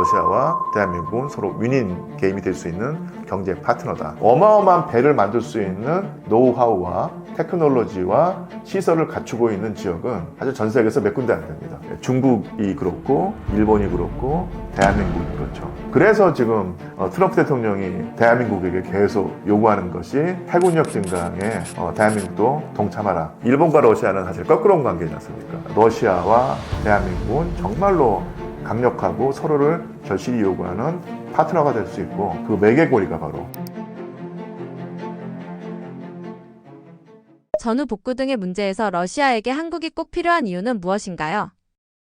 러시아와 대한민국은 서로 윈윈 게임이 될 수 있는 경제 파트너다. 어마어마한 배를 만들 수 있는 노하우와 테크놀로지와 시설을 갖추고 있는 지역은 사실 전 세계에서 몇 군데 안 됩니다. 중국이 그렇고 일본이 그렇고 대한민국이 그렇죠. 그래서 지금 트럼프 대통령이 대한민국에게 계속 요구하는 것이 해군력 증강에 대한민국도 동참하라. 일본과 러시아는 사실 거꾸로운 관계지 않습니까? 러시아와 대한민국은 정말로 강력하고 서로를 절실히 요구하는 파트너가 될 수 있고 그 매개고리가 바로 전후 복구 등의 문제에서 러시아에게 한국이 꼭 필요한 이유는 무엇인가요?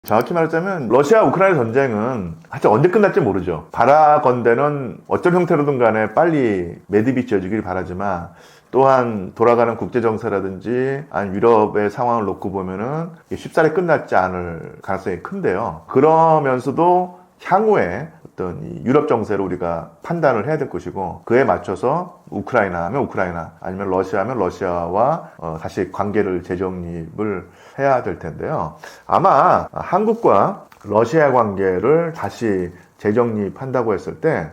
정확히 말하자면 러시아 우크라이나 전쟁은 사실 언제 끝날지 모르죠. 바라건대는 어떤 형태로든 간에 빨리 매듭이 지어지길 바라지만 또한 돌아가는 국제정세라든지 아니면 유럽의 상황을 놓고 보면은 쉽사리 끝났지 않을 가능성이 큰데요. 그러면서도 향후에 어떤 이 유럽 정세를 우리가 판단을 해야 될 것이고 그에 맞춰서 우크라이나 하면 우크라이나 아니면 러시아 하면 러시아와 다시 관계를 재정립을 해야 될 텐데요. 아마 한국과 러시아 관계를 다시 재정립한다고 했을 때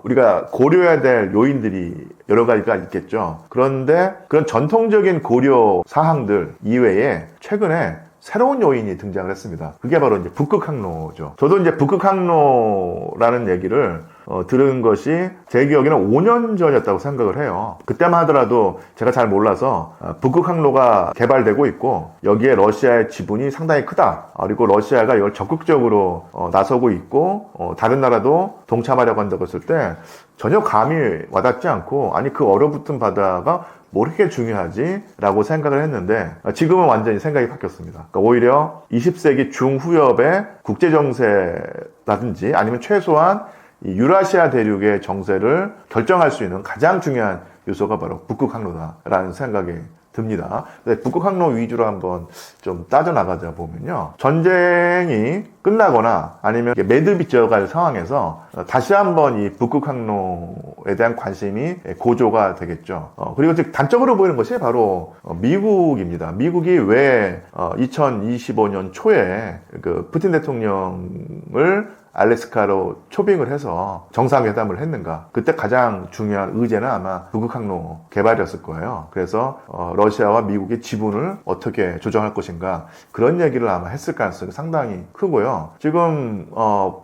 우리가 고려해야 될 요인들이 여러 가지가 있겠죠. 그런데 그런 전통적인 고려 사항들 이외에 최근에 새로운 요인이 등장을 했습니다. 그게 바로 이제 북극 항로죠. 저도 이제 북극 항로라는 얘기를 들은 것이 제 기억에는 5년 전이었다고 생각을 해요. 그때만 하더라도 제가 잘 몰라서 북극 항로가 개발되고 있고 여기에 러시아의 지분이 상당히 크다. 그리고 러시아가 이걸 적극적으로 나서고 있고 다른 나라도 동참하려고 한다고 했을 때 전혀 감이 와닿지 않고 아니 그 얼어붙은 바다가 뭐 이렇게 중요하지? 라고 생각을 했는데 지금은 완전히 생각이 바뀌었습니다. 그러니까 오히려 20세기 중후엽의 국제정세라든지 아니면 최소한 이 유라시아 대륙의 정세를 결정할 수 있는 가장 중요한 요소가 바로 북극 항로다라는 생각이 듭니다. 북극 항로 위주로 한번 좀 따져나가자 보면요. 전쟁이 끝나거나 아니면 매듭이 지어갈 상황에서 다시 한번 이 북극 항로에 대한 관심이 고조가 되겠죠. 그리고 즉 단적으로 보이는 것이 바로 미국입니다. 미국이 왜 2025년 초에 그 푸틴 대통령을 알래스카로 초빙을 해서 정상회담을 했는가? 그때 가장 중요한 의제는 아마 북극 항로 개발이었을 거예요. 그래서 러시아와 미국의 지분을 어떻게 조정할 것인가 그런 얘기를 아마 했을 가능성이 상당히 크고요. 지금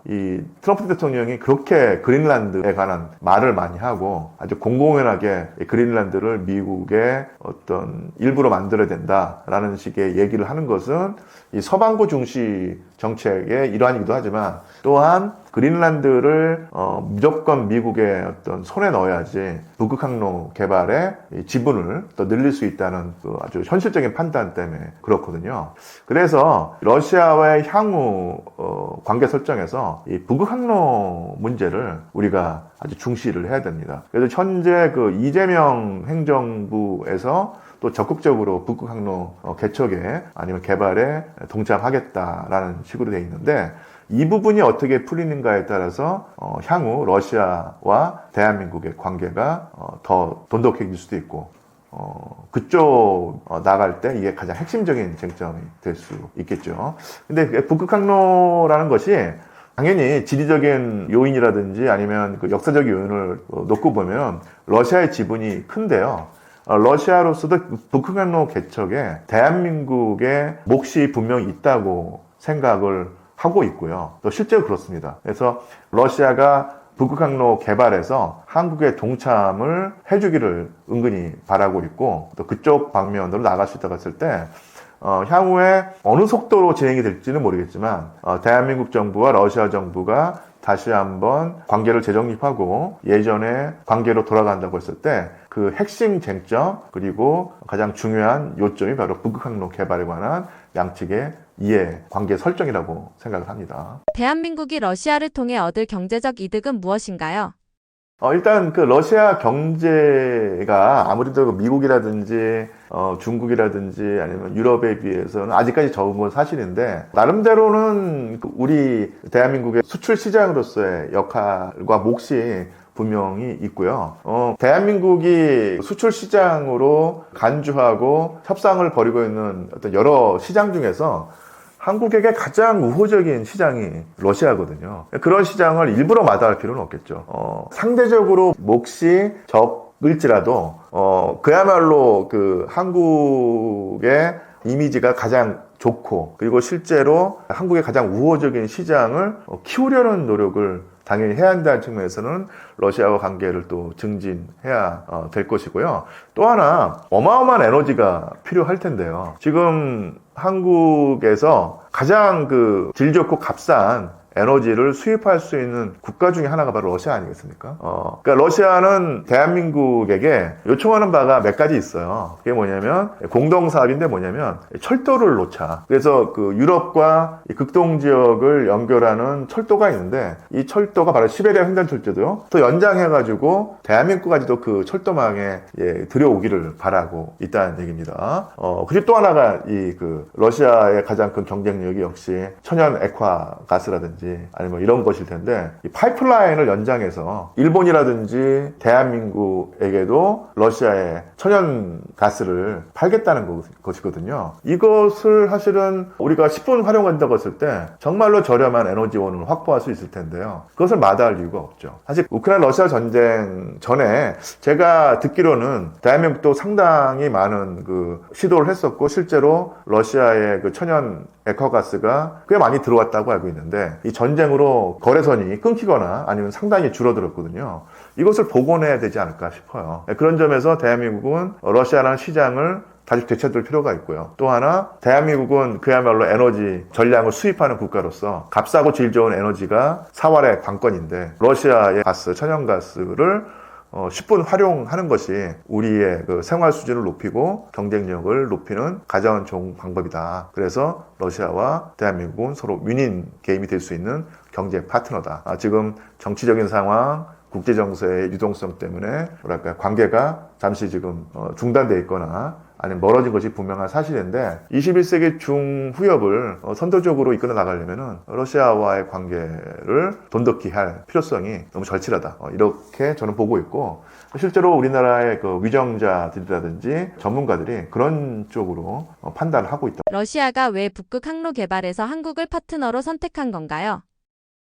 이 트럼프 대통령이 그렇게 그린란드에 관한 말을 많이 하고 아주 공공연하게 그린란드를 미국의 어떤 일부로 만들어야 된다라는 식의 얘기를 하는 것은 이 서방부 중시 정책의 일환이기도 하지만 또한 그린란드를 무조건 미국의 어떤 손에 넣어야지 북극 항로 개발에 지분을 더 늘릴 수 있다는 그 아주 현실적인 판단 때문에 그렇거든요. 그래서 러시아와의 향후 관계 설정에서 이 북극 항로 문제를 우리가 아주 중시를 해야 됩니다. 그래서 현재 그 이재명 행정부에서 또 적극적으로 북극 항로 개척에 아니면 개발에 동참하겠다라는 식으로 되어 있는데 이 부분이 어떻게 풀리는가에 따라서 향후 러시아와 대한민국의 관계가 더 돈독해질 수도 있고 그쪽 나갈 때 이게 가장 핵심적인 쟁점이 될 수 있겠죠. 근데 북극 항로라는 것이 당연히 지리적인 요인이라든지 아니면 그 역사적 요인을 놓고 보면 러시아의 지분이 큰데요. 러시아로서도 북극 항로 개척에 대한민국의 몫이 분명히 있다고 생각을 하고 있고요. 또 실제로 그렇습니다. 그래서 러시아가 북극 항로 개발에서 한국의 동참을 해주기를 은근히 바라고 있고 또 그쪽 방면으로 나갈 수 있다고 했을 때 향후에 어느 속도로 진행이 될지는 모르겠지만 대한민국 정부와 러시아 정부가 다시 한번 관계를 재정립하고 예전의 관계로 돌아간다고 했을 때 그 핵심 쟁점 그리고 가장 중요한 요점이 바로 북극 항로 개발에 관한 양측의 이해, 관계 설정이라고 생각을 합니다. 대한민국이 러시아를 통해 얻을 경제적 이득은 무엇인가요? 일단 그 러시아 경제가 아무래도 미국이라든지 중국이라든지 아니면 유럽에 비해서는 아직까지 적은 건 사실인데 나름대로는 우리 대한민국의 수출 시장으로서의 역할과 몫이 분명히 있고요. 대한민국이 수출 시장으로 간주하고 협상을 벌이고 있는 어떤 여러 시장 중에서 한국에게 가장 우호적인 시장이 러시아거든요. 그런 시장을 일부러 마다할 필요는 없겠죠. 상대적으로 몫이 적을지라도 그야말로 그 한국의 이미지가 가장 좋고, 그리고 실제로 한국의 가장 우호적인 시장을 키우려는 노력을 당연히 해야 한다는 측면에서는 러시아와 관계를 또 증진해야 될 것이고요. 또 하나 어마어마한 에너지가 필요할 텐데요. 지금 한국에서 가장 그 질 좋고 값싼 에너지를 수입할 수 있는 국가 중에 하나가 바로 러시아 아니겠습니까? 그러니까 러시아는 대한민국에게 요청하는 바가 몇 가지 있어요. 그게 뭐냐면, 공동사업인데 뭐냐면, 철도를 놓자. 그래서 그 유럽과 극동 지역을 연결하는 철도가 있는데, 이 철도가 바로 시베리아 횡단철도도요, 더 연장해가지고, 대한민국까지도 그 철도망에 들여오기를 바라고 있다는 얘기입니다. 그리고 또 하나가 그 러시아의 가장 큰 경쟁력이 역시 천연 액화 가스라든지 아니면 이런 것일 텐데, 이 파이프라인을 연장해서 일본이라든지 대한민국에게도 러시아의 천연 가스를 팔겠다는 것이거든요. 이것을 사실은 우리가 10분 활용한다고 했을 때 정말로 저렴한 에너지원을 확보할 수 있을 텐데요. 그것을 마다할 이유가 없죠. 사실 우크라이나 러시아 전쟁 전에 제가 듣기로는 대한민국도 상당히 많은 그 시도를 했었고, 실제로 러시아의 그 천연 액화가스가 꽤 많이 들어왔다고 알고 있는데, 이 전쟁으로 거래선이 끊기거나 아니면 상당히 줄어들었거든요. 이것을 복원해야 되지 않을까 싶어요. 그런 점에서 대한민국은 러시아라는 시장을 다시 되찾을 필요가 있고요. 또 하나, 대한민국은 그야말로 에너지 전량을 수입하는 국가로서 값싸고 질 좋은 에너지가 사활의 관건인데, 러시아의 가스, 천연가스를 10분 활용하는 것이 우리의 그 생활 수준을 높이고 경쟁력을 높이는 가장 좋은 방법이다. 그래서 러시아와 대한민국은 서로 윈윈 게임이 될 수 있는 경제 파트너다. 지금 정치적인 상황, 국제 정세의 유동성 때문에 뭐랄까 관계가 잠시 지금 중단돼 있거나 아니면 멀어진 것이 분명한 사실인데, 21세기 중후엽을 선도적으로 이끌어 나가려면은 러시아와의 관계를 돈독히 할 필요성이 너무 절실하다. 이렇게 저는 보고 있고, 실제로 우리나라의 그 위정자들이라든지 전문가들이 그런 쪽으로 판단을 하고 있다. 러시아가 왜 북극 항로 개발에서 한국을 파트너로 선택한 건가요?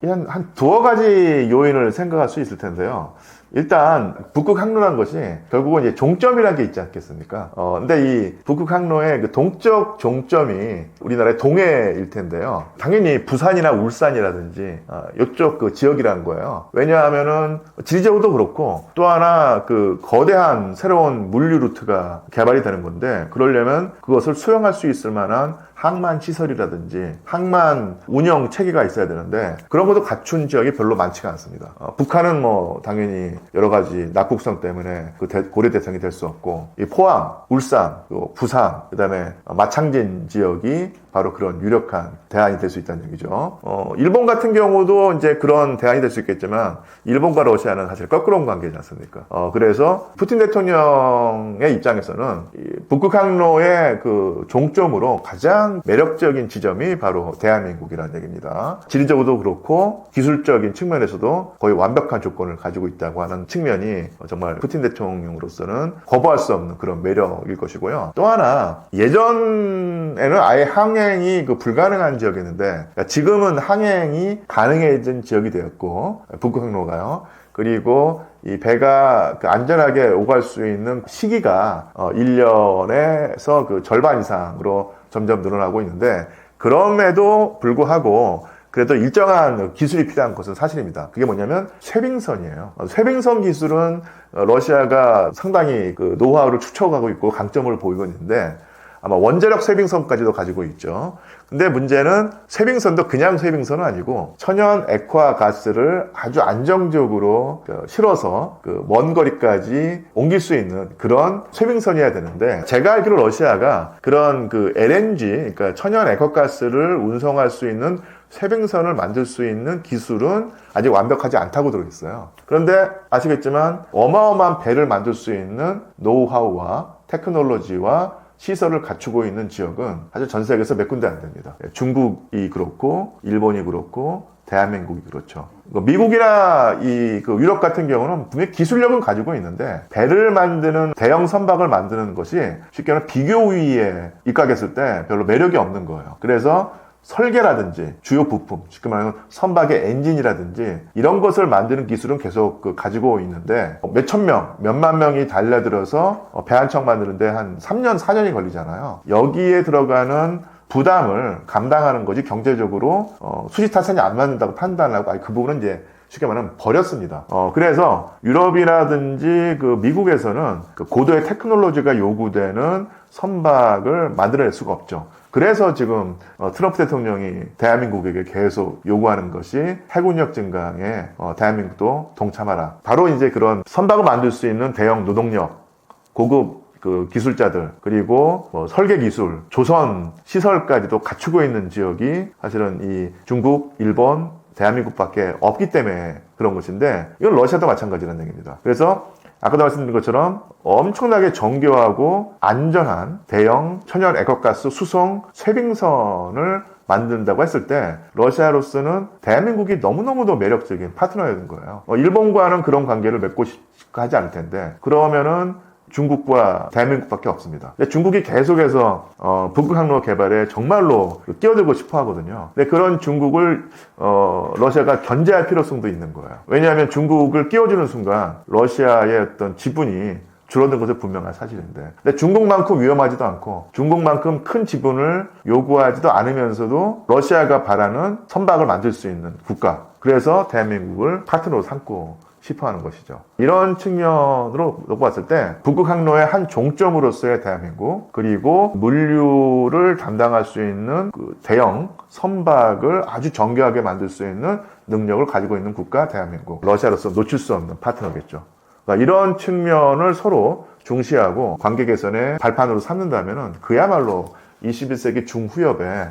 한 두어 가지 요인을 생각할 수 있을 텐데요. 일단 북극 항로라는 것이 결국은 이제 종점이라는 게 있지 않겠습니까? 근데 이 북극 항로의 그 동적 종점이 우리나라의 동해일 텐데요. 당연히 부산이나 울산이라든지 이쪽 그 지역이라는 거예요. 왜냐하면은 지리적으로도 그렇고, 또 하나 그 거대한 새로운 물류 루트가 개발이 되는 건데, 그러려면 그것을 수용할 수 있을 만한 항만 시설이라든지 항만 운영 체계가 있어야 되는데, 그런 것도 갖춘 지역이 별로 많지가 않습니다. 북한은 뭐 당연히 여러 가지 낙국성 때문에 그 고려 대상이 될 수 없고, 이 포항, 울산, 부산, 그다음에 마창진 지역이 바로 그런 유력한 대안이 될 수 있다는 얘기죠. 일본 같은 경우도 이제 그런 대안이 될 수 있겠지만, 일본과 러시아는 사실 거꾸로운 관계지 않습니까? 그래서 푸틴 대통령의 입장에서는 이 북극 항로의 그 종점으로 가장 매력적인 지점이 바로 대한민국이라는 얘기입니다. 지리적으로도 그렇고 기술적인 측면에서도 거의 완벽한 조건을 가지고 있다고 하는 측면이 정말 푸틴 대통령으로서는 거부할 수 없는 그런 매력일 것이고요. 또 하나, 예전에는 아예 항행이 불가능한 지역이었는데, 그러니까 지금은 항행이 가능해진 지역이 되었고, 북극 항로가요. 그리고 이 배가 안전하게 오갈 수 있는 시기가 1년에서 그 절반 이상으로 점점 늘어나고 있는데, 그럼에도 불구하고 그래도 일정한 기술이 필요한 것은 사실입니다. 그게 뭐냐면 쇄빙선이에요. 쇄빙선 기술은 러시아가 상당히 그 노하우를 축적하고 있고 강점을 보이고 있는데, 아마 원자력 쇄빙선까지도 가지고 있죠. 근데 문제는 쇄빙선도 그냥 쇄빙선은 아니고 천연 액화 가스를 아주 안정적으로 실어서 그 먼 거리까지 옮길 수 있는 그런 쇄빙선이어야 되는데, 제가 알기로 러시아가 그런 그 LNG, 그러니까 천연 액화 가스를 운송할 수 있는 쇄빙선을 만들 수 있는 기술은 아직 완벽하지 않다고 들어있어요. 그런데 아시겠지만 어마어마한 배를 만들 수 있는 노하우와 테크놀로지와 시설을 갖추고 있는 지역은 사실 전 세계에서 몇 군데 안 됩니다. 중국이 그렇고, 일본이 그렇고, 대한민국이 그렇죠. 미국이나 유럽 같은 경우는 분명히 기술력은 가지고 있는데, 배를 만드는 대형 선박을 만드는 것이 쉽게 말하면 비교 우위에 입각했을 때 별로 매력이 없는 거예요. 그래서 설계라든지 주요 부품, 쉽게 말하면 선박의 엔진이라든지 이런 것을 만드는 기술은 계속 가지고 있는데 몇천 명, 몇만 명이 달려들어서 배 한 척 만드는데 한 3년, 4년이 걸리잖아요. 여기에 들어가는 부담을 감당하는 거지 경제적으로 수지 타산이 안 맞는다고 판단하고 그 부분은 이제 쉽게 말하면 버렸습니다. 그래서 유럽이라든지 미국에서는 고도의 테크놀로지가 요구되는 선박을 만들어낼 수가 없죠. 그래서 지금 트럼프 대통령이 대한민국에게 계속 요구하는 것이 해군력 증강에 대한민국도 동참하라. 바로 이제 그런 선박을 만들 수 있는 대형 노동력, 고급 기술자들, 그리고 설계 기술, 조선 시설까지도 갖추고 있는 지역이 사실은 이 중국, 일본, 대한민국밖에 없기 때문에 그런 것인데, 이건 러시아도 마찬가지라는 얘기입니다. 그래서 아까도 말씀드린 것처럼 엄청나게 정교하고 안전한 대형 천연 액화가스 수송 쇄빙선을 만든다고 했을 때 러시아로서는 대한민국이 너무너무도 매력적인 파트너였던 거예요. 일본과는 그런 관계를 맺고 싶고 하지 않을 텐데, 그러면은 중국과 대한민국밖에 없습니다. 근데 중국이 계속해서 북극 항로 개발에 정말로 끼어들고 싶어 하거든요. 근데 그런 중국을 러시아가 견제할 필요성도 있는 거예요. 왜냐하면 중국을 끼워주는 순간 러시아의 어떤 지분이 줄어든 것은 분명한 사실인데, 근데 중국만큼 위험하지도 않고 중국만큼 큰 지분을 요구하지도 않으면서도 러시아가 바라는 선박을 만들 수 있는 국가, 그래서 대한민국을 파트너로 삼고 싶어하는 것이죠. 이런 측면으로 놓고 봤을 때 북극 항로의 한 종점으로서의 대한민국, 그리고 물류를 담당할 수 있는 대형 선박을 아주 정교하게 만들 수 있는 능력을 가지고 있는 국가 대한민국, 러시아로서 놓칠 수 없는 파트너겠죠. 그러니까 이런 측면을 서로 중시하고 관계 개선의 발판으로 삼는다면 그야말로 21세기 중후엽에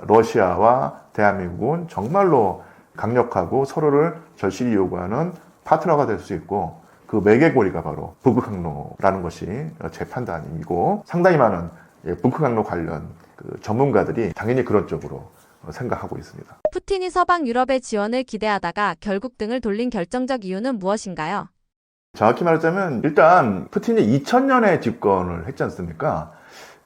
러시아와 대한민국은 정말로 강력하고 서로를 절실히 요구하는 파트너가 될 수 있고, 그 매개고리가 바로 북극항로라는 것이 제 판단이고, 상당히 많은 북극항로 관련 전문가들이 당연히 그런 쪽으로 생각하고 있습니다. 푸틴이 서방 유럽의 지원을 기대하다가 결국 등을 돌린 결정적 이유는 무엇인가요? 정확히 말하자면 일단 푸틴이 2000년에 집권을 했지 않습니까?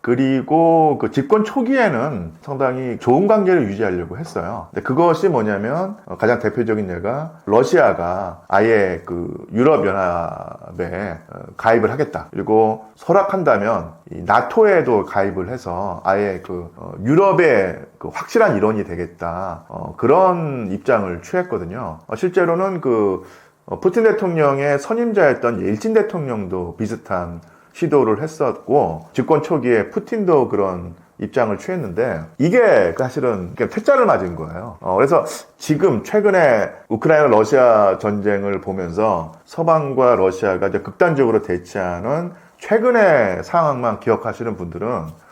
그리고 그 집권 초기에는 상당히 좋은 관계를 유지하려고 했어요. 근데 그것이 뭐냐면 가장 대표적인 예가 러시아가 아예 유럽연합에 가입을 하겠다. 그리고 설악한다면 이 나토에도 가입을 해서 아예 유럽의 확실한 일원이 되겠다. 그런 입장을 취했거든요. 실제로는 푸틴 대통령의 선임자였던 옐친 대통령도 비슷한 시도를 했었고, 집권 초기에 푸틴도 그런 입장을 취했는데, 이게 사실은 퇴짜를 맞은 거예요. 그래서 지금 최근에 우크라이나 러시아 전쟁을 보면서 서방과 러시아가 이제 극단적으로 대치하는 최근의 상황만 기억하시는 분들은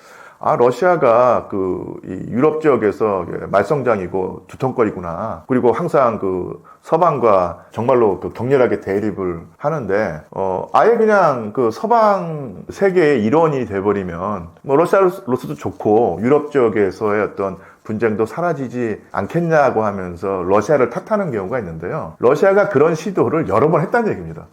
러시아가 이 유럽 지역에서 말썽장이고 두통거리구나. 그리고 항상 서방과 정말로 격렬하게 대립을 하는데, 아예 그냥 서방 세계의 일원이 돼버리면, 러시아로서도 좋고, 유럽 지역에서의 어떤 분쟁도 사라지지 않겠냐고 하면서 러시아를 탓하는 경우가 있는데요. 러시아가 그런 시도를 여러 번 했다는 얘기입니다.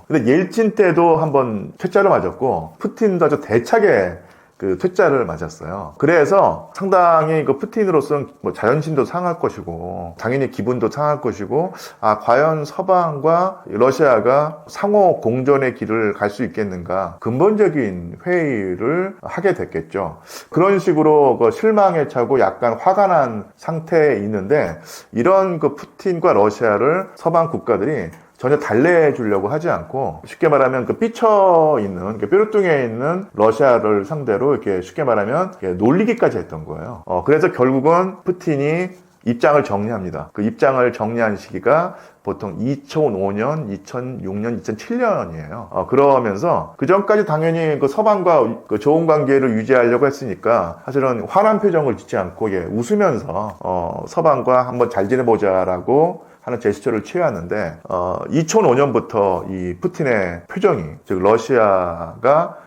근데 옐친 때도 한번 퇴짜를 맞았고, 푸틴도 아주 대차게 퇴짜를 맞았어요. 그래서 상당히 푸틴으로서는 자존심도 상할 것이고, 당연히 기분도 상할 것이고, 과연 서방과 러시아가 상호 공존의 길을 갈 수 있겠는가, 근본적인 회의를 하게 됐겠죠. 그런 식으로 실망에 차고 약간 화가 난 상태에 있는데, 이런 푸틴과 러시아를 서방 국가들이 전혀 달래해 주려고 하지 않고, 쉽게 말하면 삐쳐 있는, 뾰루뚱에 있는 러시아를 상대로 이렇게 쉽게 말하면 놀리기까지 했던 거예요. 그래서 결국은 푸틴이 입장을 정리합니다. 그 입장을 정리한 시기가 보통 2005년, 2006년, 2007년이에요. 그러면서 그 전까지 당연히 서방과 좋은 관계를 유지하려고 했으니까 사실은 화난 표정을 짓지 않고 웃으면서 서방과 한번 잘 지내보자라고 하는 제스처를 취해왔는데, 2005년부터 이 푸틴의 표정이, 즉 러시아가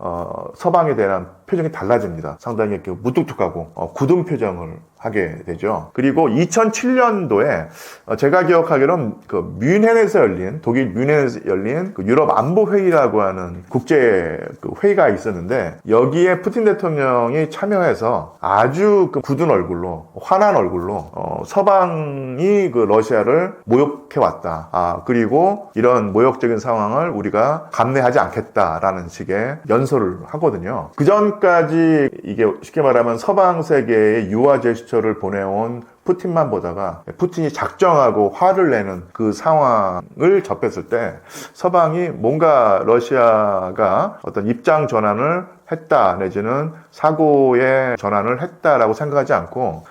서방에 대한 표정이 달라집니다. 상당히 이렇게 무뚝뚝하고 굳은 표정을 하게 되죠. 그리고 2007년도에 제가 기억하기로는 그 뮌헨에서 열린, 독일 뮌헨에서 열린 그 유럽 안보회의라고 하는 국제 그 회의가 있었는데, 여기에 푸틴 대통령이 참여해서 아주 그 굳은 얼굴로, 환한 얼굴로 서방이 그 러시아를 모욕해 왔다. 그리고 이런 모욕적인 상황을 우리가 감내하지 않겠다라는 식의 연설을 하거든요. 그 전까지 이게 쉽게 말하면 서방 세계의 유화 제스처를 보내온 푸틴만 보다가 푸틴이 작정하고 화를 내는 그 상황을 접했을 때 서방이 뭔가 러시아가 어떤 입장 전환을 했다, 내지는 사고의 전환을 했다라고 생각하지 않고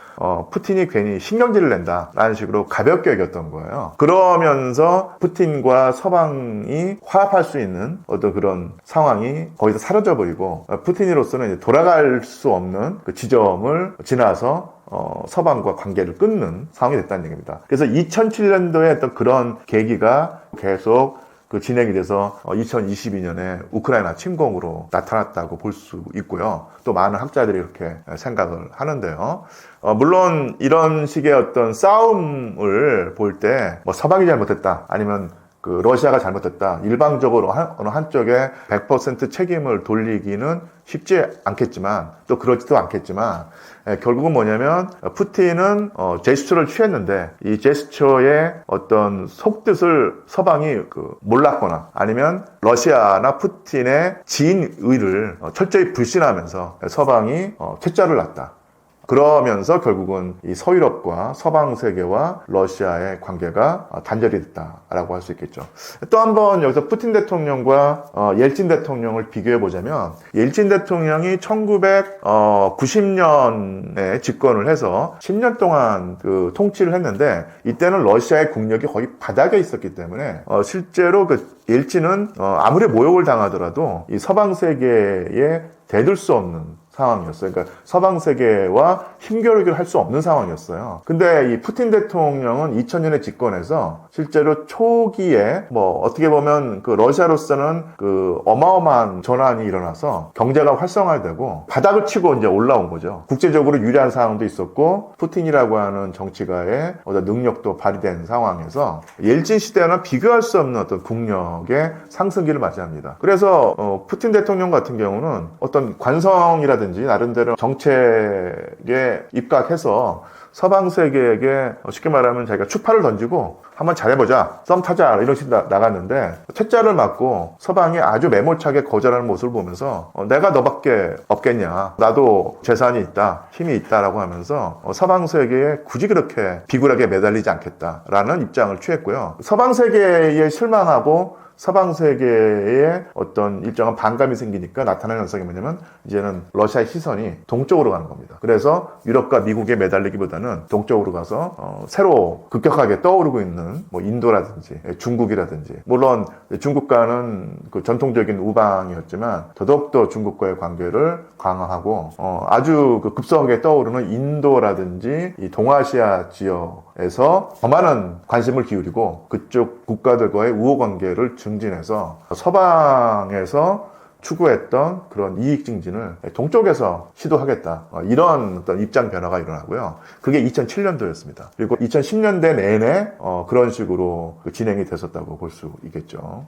푸틴이 괜히 신경질을 낸다라는 식으로 가볍게 여겼던 거예요. 그러면서 푸틴과 서방이 화합할 수 있는 어떤 그런 상황이 거기서 사라져버리고, 푸틴으로서는 이제 돌아갈 수 없는 그 지점을 지나서 서방과 관계를 끊는 상황이 됐다는 얘기입니다. 그래서 2007년도에 어떤 그런 계기가 계속 그 진행이 돼서 2022년에 우크라이나 침공으로 나타났다고 볼 수 있고요. 또 많은 학자들이 이렇게 생각을 하는데요. 물론 이런 식의 어떤 싸움을 볼 때 뭐 서방이 잘못했다, 아니면 그 러시아가 잘못했다, 일방적으로 어느 한쪽에 100% 책임을 돌리기는 쉽지 않겠지만, 또 그렇지도 않겠지만, 결국은 뭐냐면 푸틴은 제스처를 취했는데 이 제스처의 어떤 속뜻을 서방이 몰랐거나, 아니면 러시아나 푸틴의 지인의를 철저히 불신하면서 서방이 퇴짜를 놨다. 그러면서 결국은 이 서유럽과 서방 세계와 러시아의 관계가 단절이 됐다라고 할 수 있겠죠. 또 한 번 여기서 푸틴 대통령과 옐친 대통령을 비교해 보자면, 옐친 대통령이 1990년에 집권을 해서 10년 동안 그 통치를 했는데, 이때는 러시아의 국력이 거의 바닥에 있었기 때문에 실제로 그 옐친은 아무리 모욕을 당하더라도 이 서방 세계에 대들 수 없는 상황이었어요. 그러니까 서방 세계와 힘겨루기를 할 수 없는 상황이었어요. 근데 이 푸틴 대통령은 2000년에 집권해서 실제로 초기에 뭐 어떻게 보면 그 러시아로서는 그 어마어마한 전환이 일어나서 경제가 활성화되고 바닥을 치고 이제 올라온 거죠. 국제적으로 유리한 상황도 있었고, 푸틴이라고 하는 정치가의 어떤 능력도 발휘된 상황에서 옐친 시대와는 비교할 수 없는 어떤 국력의 상승기를 맞이합니다. 그래서 푸틴 대통령 같은 경우는 어떤 관성이라든지 나름대로 정책에 입각해서 서방 세계에게 쉽게 말하면 자기가 추파를 던지고 한번 잘해보자, 썸 타자, 이런 식으로 나갔는데, 퇴짜를 맞고 서방이 아주 매몰차게 거절하는 모습을 보면서 내가 너밖에 없겠냐, 나도 재산이 있다, 힘이 있다라고 하면서 서방 세계에 굳이 그렇게 비굴하게 매달리지 않겠다라는 입장을 취했고요. 서방 세계에 실망하고 서방 세계에 어떤 일정한 반감이 생기니까 나타나는 현상이 뭐냐면, 이제는 러시아의 시선이 동쪽으로 가는 겁니다. 그래서 유럽과 미국에 매달리기보다는 동쪽으로 가서 새로 급격하게 떠오르고 있는 뭐 인도라든지 중국이라든지, 물론 중국과는 그 전통적인 우방이었지만 더더욱더 중국과의 관계를 강화하고 아주 그 급성하게 떠오르는 인도라든지 이 동아시아 지역에서 더 많은 관심을 기울이고 그쪽 국가들과의 우호 관계를 증진해서 서방에서 추구했던 그런 이익 증진을 동쪽에서 시도하겠다, 이런 어떤 입장 변화가 일어나고요. 그게 2007년도였습니다. 그리고 2010년대 내내 그런 식으로 진행이 됐었다고 볼 수 있겠죠.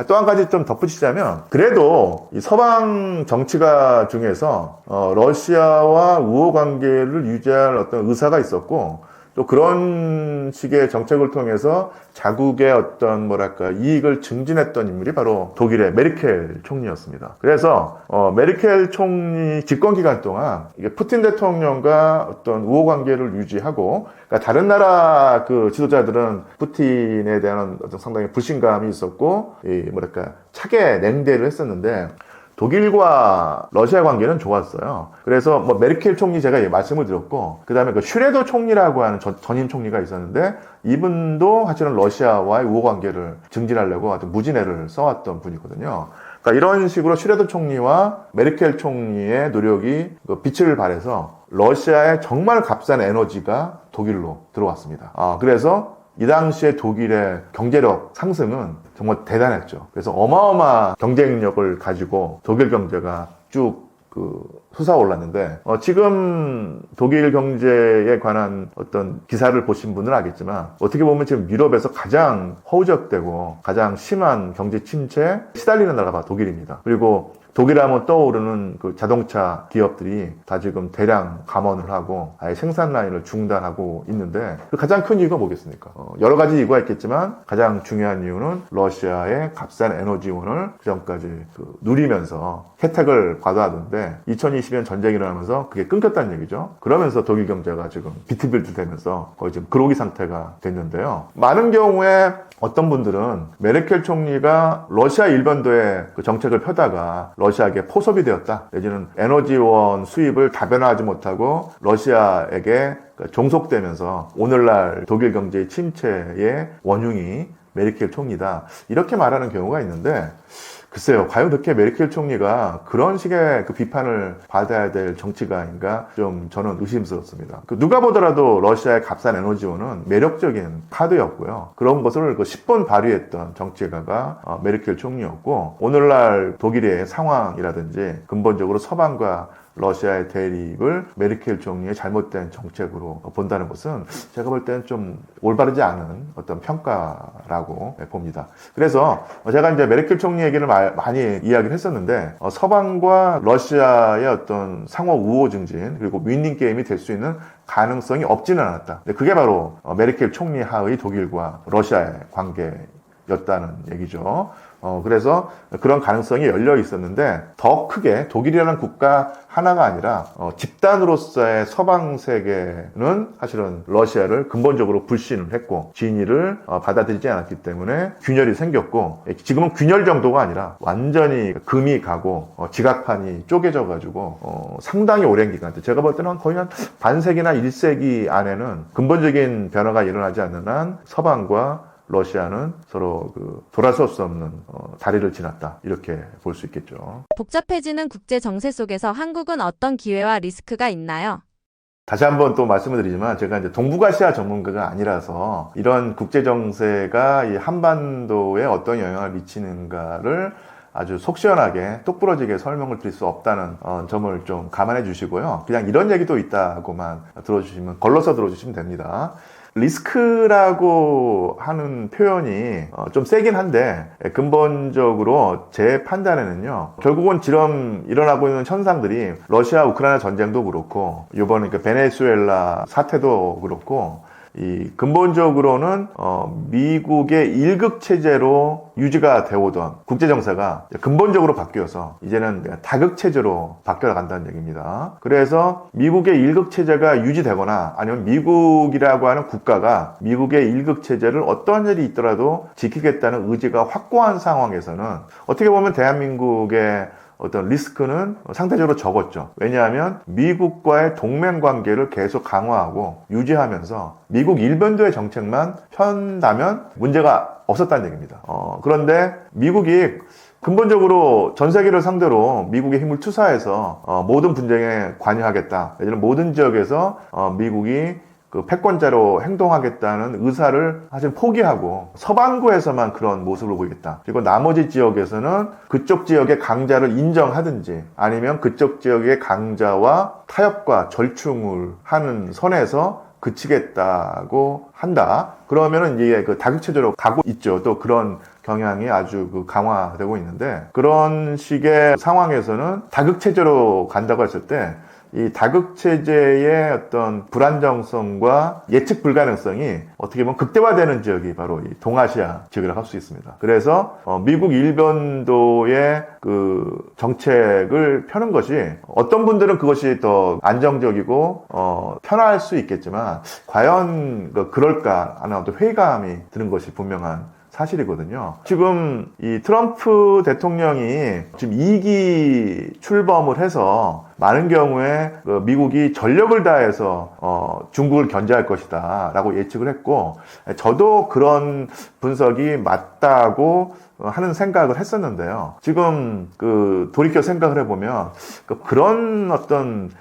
또 한 가지 좀 덧붙이자면, 그래도 이 서방 정치가 중에서 러시아와 우호 관계를 유지할 어떤 의사가 있었고, 또 그런 식의 정책을 통해서 자국의 어떤 뭐랄까 이익을 증진했던 인물이 바로 독일의 메르켈 총리였습니다. 그래서 메르켈 총리 집권 기간 동안 이게 푸틴 대통령과 어떤 우호 관계를 유지하고, 그러니까 다른 나라 그 지도자들은 푸틴에 대한 어떤 상당히 불신감이 있었고, 이 뭐랄까 차게 냉대를 했었는데, 독일과 러시아 관계는 좋았어요. 그래서 뭐 메르켈 총리 제가 말씀을 드렸고, 그 다음에 그 슈레더 총리라고 하는 전임 총리가 있었는데, 이분도 사실은 러시아와의 우호 관계를 증진하려고 아주 무진애를 써왔던 분이거든요. 그러니까 이런 식으로 슈레더 총리와 메르켈 총리의 노력이 빛을 발해서 러시아의 정말 값싼 에너지가 독일로 들어왔습니다. 그래서 이 당시에 독일의 경제력 상승은 정말 대단했죠. 그래서 어마어마한 경쟁력을 가지고 독일 경제가 쭉 솟아올랐는데 지금 독일 경제에 관한 어떤 기사를 보신 분은 알겠지만 어떻게 보면 지금 유럽에서 가장 허우적대고 가장 심한 경제 침체에 시달리는 나라가 독일입니다. 그리고 독일하면 떠오르는 그 자동차 기업들이 다 지금 대량 감원을 하고 아예 생산 라인을 중단하고 있는데 그 가장 큰 이유가 뭐겠습니까? 여러 가지 이유가 있겠지만 가장 중요한 이유는 러시아의 값싼 에너지원을 그전까지 누리면서 혜택을 받아왔는데 2022년 전쟁이 일어나면서 그게 끊겼다는 얘기죠. 그러면서 독일 경제가 지금 비틀비틀 되면서 거의 지금 그로기 상태가 됐는데요. 많은 경우에 어떤 분들은 메르켈 총리가 러시아 일본도의 그 정책을 펴다가 러시아에게 포섭이 되었다. 내지는 에너지원 수입을 다변화하지 못하고 러시아에게 종속되면서 오늘날 독일 경제의 침체의 원흉이 메르켈 총리다. 이렇게 말하는 경우가 있는데 글쎄요, 과연 그렇게 메르켈 총리가 그런 식의 그 비판을 받아야 될 정치가인가 좀 저는 의심스럽습니다. 누가 보더라도 러시아의 값싼 에너지원은 매력적인 카드였고요. 그런 것을 10번 발휘했던 정치가가 메르켈 총리였고 오늘날 독일의 상황이라든지 근본적으로 서방과 러시아의 대립을 메르켈 총리의 잘못된 정책으로 본다는 것은 제가 볼 때는 좀 올바르지 않은 어떤 평가라고 봅니다. 그래서 제가 이제 메르켈 총리 얘기를 많이 이야기를 했었는데 서방과 러시아의 어떤 상호 우호 증진 그리고 윈닝 게임이 될 수 있는 가능성이 없지는 않았다. 그게 바로 메르켈 총리 하의 독일과 러시아의 관계였다는 얘기죠. 그래서 그런 가능성이 열려 있었는데 더 크게 독일이라는 국가 하나가 아니라 집단으로서의 서방 세계는 사실은 러시아를 근본적으로 불신을 했고 진위를 받아들이지 않았기 때문에 균열이 생겼고 지금은 균열 정도가 아니라 완전히 금이 가고 지각판이 쪼개져 가지고 상당히 오랜 기간 제가 볼 때는 거의 한 반세기나 1세기 안에는 근본적인 변화가 일어나지 않는 한 서방과 러시아는 서로 돌아설 수 없는 다리를 지났다 이렇게 볼 수 있겠죠. 복잡해지는 국제 정세 속에서 한국은 어떤 기회와 리스크가 있나요? 다시 한번 또 말씀을 드리지만 제가 이제 동북아시아 전문가가 아니라서 이런 국제 정세가 이 한반도에 어떤 영향을 미치는가를 아주 속 시원하게 똑부러지게 설명을 드릴 수 없다는 점을 좀 감안해 주시고요. 그냥 이런 얘기도 있다고만 들어주시면 걸러서 들어주시면 됩니다. 리스크라고 하는 표현이 좀 세긴 한데 근본적으로 제 판단에는요 결국은 지금 일어나고 있는 현상들이 러시아 우크라이나 전쟁도 그렇고 이번에 베네수엘라 사태도 그렇고 이 근본적으로는 미국의 일극 체제로 유지가 되어오던 국제 정세가 근본적으로 바뀌어서 이제는 다극 체제로 바뀌어 간다는 얘기입니다. 그래서 미국의 일극 체제가 유지되거나 아니면 미국이라고 하는 국가가 미국의 일극 체제를 어떤 일이 있더라도 지키겠다는 의지가 확고한 상황에서는 어떻게 보면 대한민국의 어떤 리스크는 상대적으로 적었죠. 왜냐하면 미국과의 동맹 관계를 계속 강화하고 유지하면서 미국 일본도의 정책만 편다면 문제가 없었다는 얘기입니다. 그런데 미국이 근본적으로 전 세계를 상대로 미국의 힘을 투사해서 모든 분쟁에 관여하겠다. 예를 들어 모든 지역에서 미국이 패권자로 행동하겠다는 의사를 사실 포기하고 서반구에서만 그런 모습을 보이겠다. 그리고 나머지 지역에서는 그쪽 지역의 강자를 인정하든지 아니면 그쪽 지역의 강자와 타협과 절충을 하는 선에서 그치겠다고 한다. 그러면은 이게 다극체제로 가고 있죠. 또 그런 경향이 아주 강화되고 있는데 그런 식의 상황에서는 다극체제로 간다고 했을 때 이 다극체제의 어떤 불안정성과 예측 불가능성이 어떻게 보면 극대화되는 지역이 바로 이 동아시아 지역이라고 할 수 있습니다. 그래서 미국 일본도의 정책을 펴는 것이 어떤 분들은 그것이 더 안정적이고 편할 수 있겠지만 과연 그럴까 하는 어떤 회의감이 드는 것이 분명한 사실이거든요. 지금 이 트럼프 대통령이 지금 2기 출범을 해서 많은 경우에 미국이 전력을 다해서 중국을 견제할 것이다 라고 예측을 했고 저도 그런 분석이 맞다고 하는 생각을 했었는데요. 지금 돌이켜 생각을 해보면 그런 어떤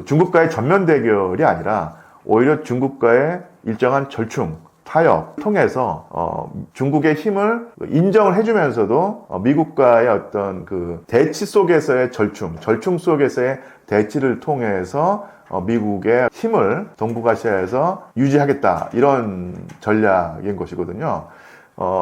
중국과의 전면 대결이 아니라 오히려 중국과의 일정한 절충 타협 통해서 중국의 힘을 인정을 해주면서도 미국과의 어떤 그 대치 속에서의 절충 속에서의 대치를 통해서 미국의 힘을 동북아시아에서 유지하겠다, 이런 전략인 것이거든요.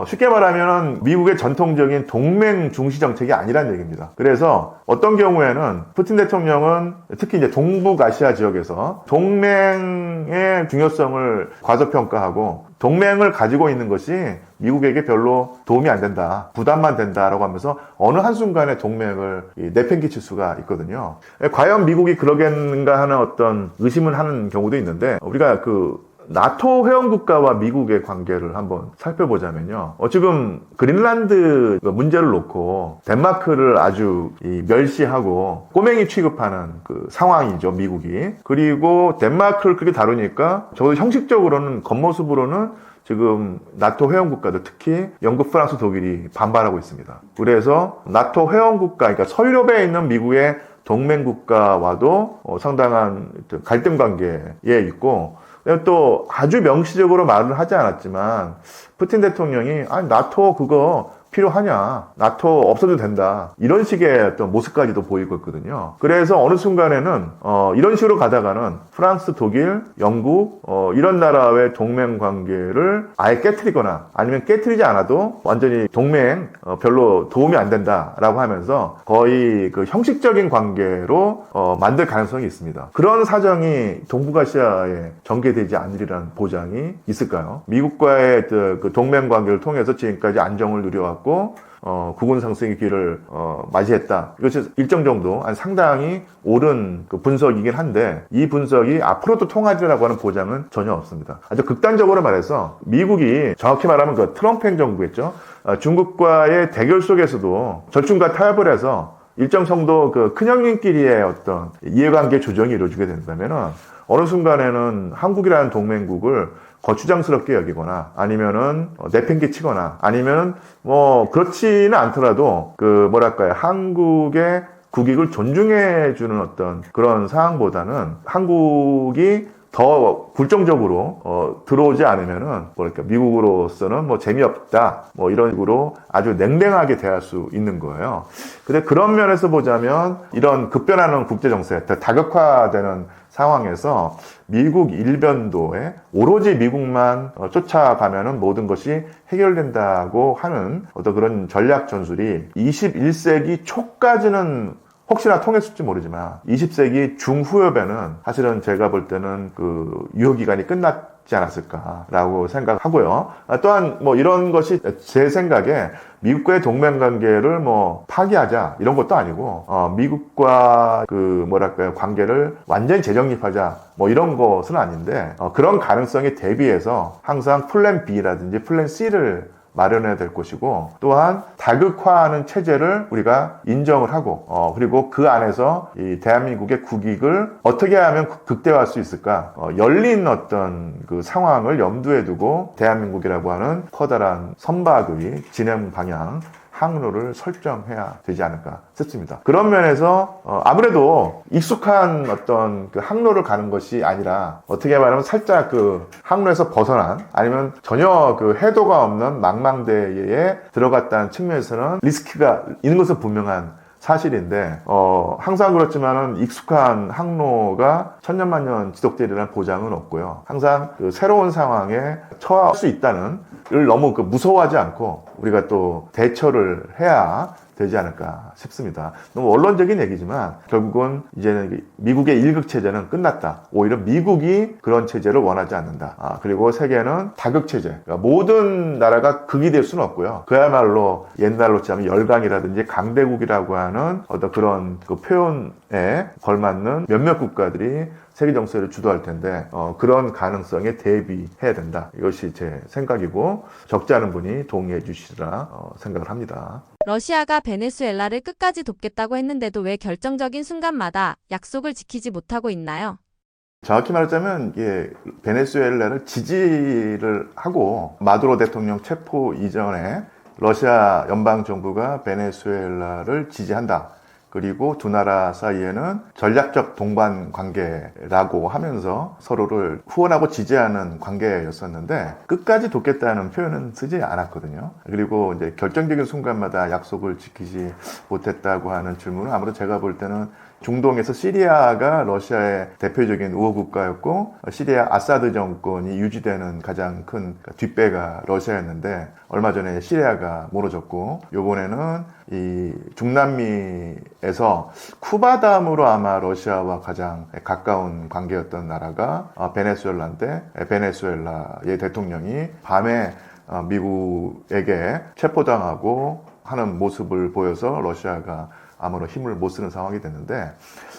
쉽게 말하면 미국의 전통적인 동맹 중시 정책이 아니란 얘기입니다. 그래서 어떤 경우에는 푸틴 대통령은 특히 이제 동북아시아 지역에서 동맹의 중요성을 과소평가하고 동맹을 가지고 있는 것이 미국에게 별로 도움이 안 된다, 부담만 된다라고 하면서 어느 한순간에 동맹을 내팽개칠 수가 있거든요. 과연 미국이 그러겠는가 하는 어떤 의심을 하는 경우도 있는데, 우리가 나토 회원국가와 미국의 관계를 한번 살펴보자면요. 지금 그린란드 문제를 놓고 덴마크를 아주 멸시하고 꼬맹이 취급하는 그 상황이죠, 미국이. 그리고 덴마크를 그렇게 다루니까 적어도 형식적으로는, 겉모습으로는 지금 나토 회원국가들, 특히 영국, 프랑스, 독일이 반발하고 있습니다. 그래서 나토 회원국가, 그러니까 서유럽에 있는 미국의 동맹국가와도 상당한 갈등 관계에 있고, 또 아주 명시적으로 말을 하지 않았지만 푸틴 대통령이 나토 그거 필요하냐, 나토 없어도 된다, 이런 식의 어떤 모습까지도 보이고 있거든요. 그래서 어느 순간에는 이런 식으로 가다가는 프랑스, 독일, 영국 이런 나라의 동맹 관계를 아예 깨트리거나, 아니면 깨트리지 않아도 완전히 동맹 별로 도움이 안 된다라고 하면서 거의 그 형식적인 관계로 만들 가능성이 있습니다. 그런 사정이 동북아시아에 전개되지 않으리라는 보장이 있을까요? 미국과의 그 동맹 관계를 통해서 지금까지 안정을 누려왔고 국운 상승의 길을 맞이했다. 이것이 일정 정도 상당히 옳은 그 분석이긴 한데, 이 분석이 앞으로도 통하리라고 하는 보장은 전혀 없습니다. 아주 극단적으로 말해서 미국이, 정확히 말하면 그 트럼프 행정부겠죠, 중국과의 대결 속에서도 절충과 타협을 해서 일정 정도 그 큰형님끼리의 어떤 이해관계 조정이 이루어지게 된다면은 어느 순간에는 한국이라는 동맹국을 거추장스럽게 여기거나, 아니면은 내팽개치거나, 아니면 그렇지는 않더라도 한국의 국익을 존중해주는 어떤 그런 상황보다는 한국이 더 굴종적으로 들어오지 않으면은 미국으로서는 재미없다, 이런 식으로 아주 냉랭하게 대할 수 있는 거예요. 근데 그런 면에서 보자면 이런 급변하는 국제 정세, 다극화되는 상황에서 미국 일변도에 오로지 미국만 쫓아가면은 모든 것이 해결된다고 하는 어떤 그런 전략 전술이 21세기 초까지는 혹시나 통했을지 모르지만 20세기 중후엽에는 사실은 제가 볼 때는 그 유효기간이 끝났지 않았을까라고 생각하고요. 또한 이런 것이 제 생각에 미국과의 동맹관계를 파기하자, 이런 것도 아니고 미국과 관계를 완전히 재정립하자, 이런 것은 아닌데, 그런 가능성에 대비해서 항상 플랜 B라든지 플랜 C를 마련해야 될 것이고, 또한 다극화하는 체제를 우리가 인정을 하고, 그리고 그 안에서 이 대한민국의 국익을 어떻게 하면 극대화할 수 있을까, 열린 어떤 그 상황을 염두에 두고 대한민국이라고 하는 커다란 선박의 진행 방향, 항로를 설정해야 되지 않을까 싶습니다. 그런 면에서 아무래도 익숙한 어떤 그 항로를 가는 것이 아니라, 어떻게 말하면 살짝 그 항로에서 벗어난, 아니면 전혀 그 해도가 없는 망망대해에 들어갔다는 측면에서는 리스크가 있는 것은 분명한 사실인데, 항상 그렇지만은 익숙한 항로가 천년만년 지속되리라는 보장은 없고요. 항상 그 새로운 상황에 처할 수 있다는 걸 너무 무서워하지 않고 우리가 또 대처를 해야 되지 않을까 싶습니다. 너무 원론적인 얘기지만 결국은 이제는 미국의 일극 체제는 끝났다. 오히려 미국이 그런 체제를 원하지 않는다. 그리고 세계는 다극 체제. 그러니까 모든 나라가 극이 될 수는 없고요. 그야말로 옛날로 치면 열강이라든지 강대국이라고 하는 어떤 그런 그 표현에 걸맞는 몇몇 국가들이 세계 정세를 주도할 텐데, 그런 가능성에 대비해야 된다. 이것이 제 생각이고, 적지 않은 분이 동의해 주시리라 생각을 합니다. 러시아가 베네수엘라를 끝까지 돕겠다고 했는데도 왜 결정적인 순간마다 약속을 지키지 못하고 있나요? 정확히 말하자면 베네수엘라를 지지를 하고, 마두로 대통령 체포 이전에 러시아 연방정부가 베네수엘라를 지지한다, 그리고 두 나라 사이에는 전략적 동반 관계라고 하면서 서로를 후원하고 지지하는 관계였었는데 끝까지 돕겠다는 표현은 쓰지 않았거든요. 그리고 이제 결정적인 순간마다 약속을 지키지 못했다고 하는 질문은 아무래도 제가 볼 때는 중동에서 시리아가 러시아의 대표적인 우호 국가였고 시리아 아사드 정권이 유지되는 가장 큰 뒷배가 러시아였는데 얼마 전에 시리아가 무너졌고 요번에는 이 중남미에서 쿠바 다음으로 아마 러시아와 가장 가까운 관계였던 나라가 베네수엘라인데 베네수엘라의 대통령이 밤에 미국에게 체포당하고 하는 모습을 보여서 러시아가 아무런 힘을 못 쓰는 상황이 됐는데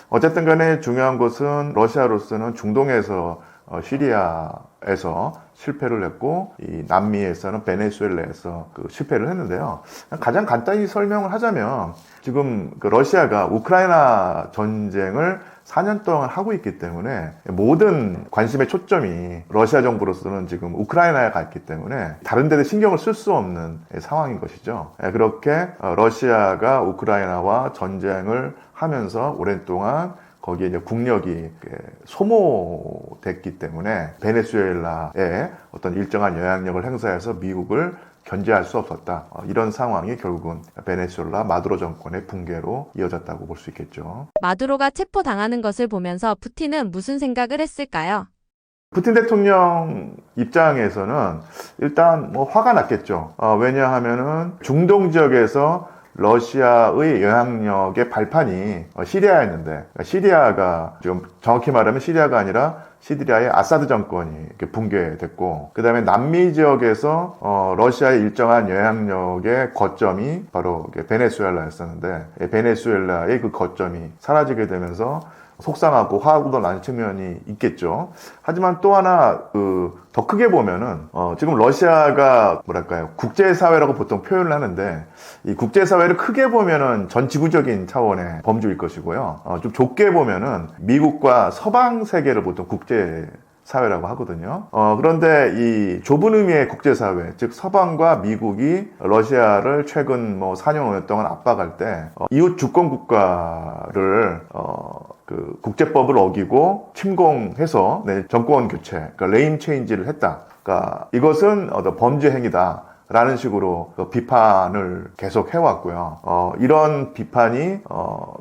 어쨌든 간에 중요한 것은 러시아로서는 중동에서 시리아에서 실패를 했고 이 남미에서는 베네수엘라에서 실패를 했는데요. 가장 간단히 설명을 하자면 지금 러시아가 우크라이나 전쟁을 4년 동안 하고 있기 때문에 모든 관심의 초점이 러시아 정부로서는 지금 우크라이나에 가 있기 때문에 다른 데도 신경을 쓸 수 없는 상황인 것이죠. 그렇게 러시아가 우크라이나와 전쟁을 하면서 오랜 동안 거기에 이제 국력이 소모됐기 때문에 베네수엘라에 어떤 일정한 영향력을 행사해서 미국을 견제할 수 없었다. 이런 상황이 결국은 베네수엘라 마두로 정권의 붕괴로 이어졌다고 볼 수 있겠죠. 마두로가 체포당하는 것을 보면서 푸틴은 무슨 생각을 했을까요? 푸틴 대통령 입장에서는 일단 화가 났겠죠. 왜냐하면은 중동 지역에서 러시아의 영향력의 발판이 시리아였는데 시리아가 지금 정확히 말하면 시리아가 아니라 시리아의 아사드 정권이 붕괴됐고 그 다음에 남미 지역에서 러시아의 일정한 영향력의 거점이 바로 베네수엘라였었는데 베네수엘라의 그 거점이 사라지게 되면서 속상하고 화하고도 난 측면이 있겠죠. 하지만 또 하나 더 크게 보면은 지금 러시아가 뭐랄까요 국제사회라고 보통 표현을 하는데 이 국제사회를 크게 보면은 전 지구적인 차원의 범주일 것이고요. 좀 좁게 보면은 미국과 서방 세계를 보통 국제 사회라고 하거든요. 그런데 이 좁은 의미의 국제사회, 즉 서방과 미국이 러시아를 최근 4년 5년 동안 압박할 때 이웃 주권 국가를 국제법을 어기고 침공해서 정권 교체, 그러니까 레임 체인지를 했다. 그러니까 이것은 범죄 행위다. 라는 식으로 비판을 계속 해왔고요. 이런 비판이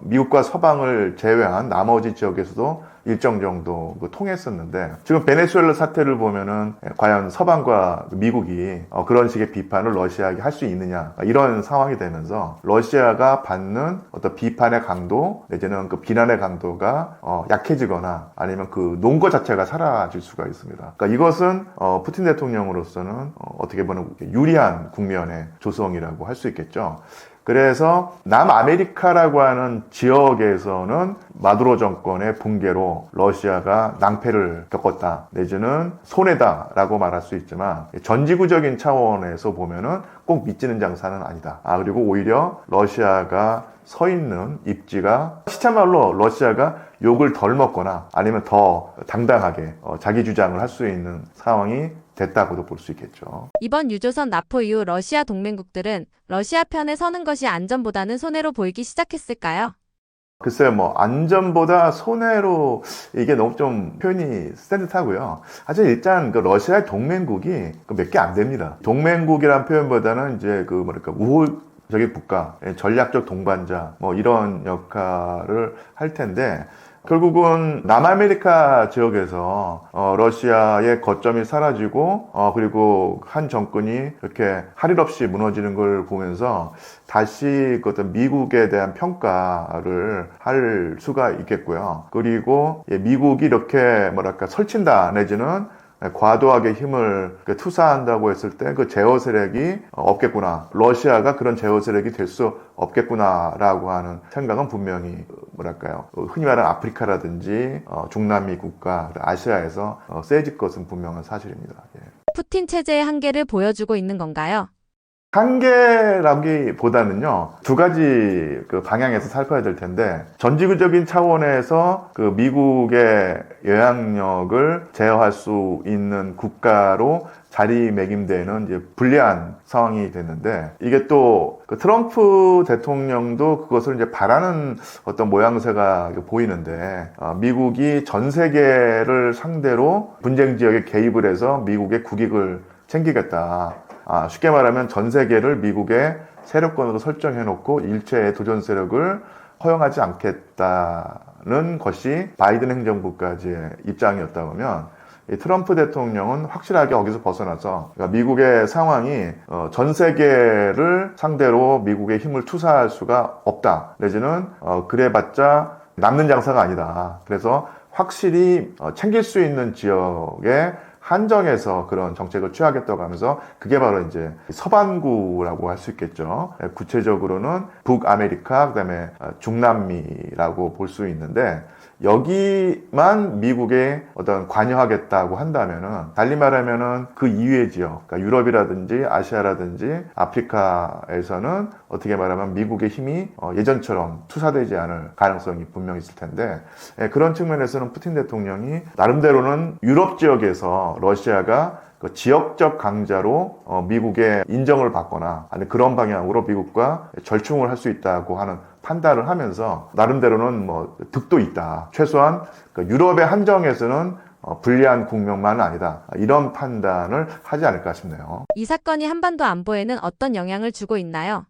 미국과 서방을 제외한 나머지 지역에서도 일정 정도 통했었는데 지금 베네수엘라 사태를 보면은 과연 서방과 미국이 그런 식의 비판을 러시아에게 할 수 있느냐 이런 상황이 되면서 러시아가 받는 어떤 비판의 강도 내지는 그 비난의 강도가 약해지거나 아니면 그 논거 자체가 사라질 수가 있습니다. 그러니까 이것은 푸틴 대통령으로서는 어떻게 보면 유리한 국면의 조성이라고 할 수 있겠죠. 그래서 남아메리카라고 하는 지역에서는 마두로 정권의 붕괴로 러시아가 낭패를 겪었다 내지는 손해다라고 말할 수 있지만 전지구적인 차원에서 보면은 꼭 미치는 장사는 아니다. 그리고 오히려 러시아가 서 있는 입지가 시차말로 러시아가 욕을 덜 먹거나 아니면 더 당당하게 자기 주장을 할 수 있는 상황이 됐다고도 볼 수 있겠죠. 이번 유조선 납포 이후 러시아 동맹국들은 러시아 편에 서는 것이 안전보다는 손해로 보이기 시작했을까요? 글쎄요, 안전보다 손해로 이게 너무 좀 표현이 센 듯하고요. 사실 일단 러시아의 동맹국이 몇 개 안 됩니다. 동맹국이란 표현보다는 이제 우호적인 국가, 전략적 동반자 이런 역할을 할 텐데. 결국은 남아메리카 지역에서 러시아의 거점이 사라지고 그리고 한 정권이 이렇게 할 일 없이 무너지는 걸 보면서 다시 어떤 미국에 대한 평가를 할 수가 있겠고요. 그리고 미국이 이렇게 설친다 내지는 과도하게 힘을 투사한다고 했을 때 그 제어 세력이 없겠구나. 러시아가 그런 제어 세력이 될 수 없겠구나라고 하는 생각은 분명히 흔히 말하는 아프리카라든지 중남미 국가, 아시아에서 세질 것은 분명한 사실입니다. 예. 푸틴 체제의 한계를 보여주고 있는 건가요? 한계라기보다는요, 두 가지 그 방향에서 살펴야 될 텐데, 전지구적인 차원에서 그 미국의 영향력을 제어할 수 있는 국가로 자리매김되는 이제 불리한 상황이 됐는데, 이게 또 그 트럼프 대통령도 그것을 이제 바라는 어떤 모양새가 보이는데, 미국이 전 세계를 상대로 분쟁 지역에 개입을 해서 미국의 국익을 챙기겠다. 쉽게 말하면 전 세계를 미국의 세력권으로 설정해놓고 일체의 도전 세력을 허용하지 않겠다는 것이 바이든 행정부까지의 입장이었다고 하면, 이 트럼프 대통령은 확실하게 거기서 벗어나서, 그러니까 미국의 상황이 전 세계를 상대로 미국의 힘을 투사할 수가 없다. 내지는 그래봤자 남는 장사가 아니다. 그래서 확실히 챙길 수 있는 지역에 한정해서 그런 정책을 취하겠다고 하면서, 그게 바로 이제 서반구라고 할 수 있겠죠. 구체적으로는 북아메리카, 그다음에 중남미라고 볼 수 있는데, 여기만 미국에 어떤 관여하겠다고 한다면은, 달리 말하면은 그 이외의 지역, 그러니까 유럽이라든지 아시아라든지 아프리카에서는 어떻게 말하면 미국의 힘이 예전처럼 투사되지 않을 가능성이 분명히 있을 텐데, 그런 측면에서는 푸틴 대통령이 나름대로는 유럽 지역에서 러시아가 그 지역적 강자로 미국의 인정을 받거나, 아니 그런 방향으로 미국과 절충을 할 수 있다고 하는 판단을 하면서, 나름대로는 뭐 득도 있다. 최소한 그 유럽의 한정에서는 불리한 국면만은 아니다. 이런 판단을 하지 않을까 싶네요. 이 사건이 한반도 안보에는 어떤 영향을 주고 있나요?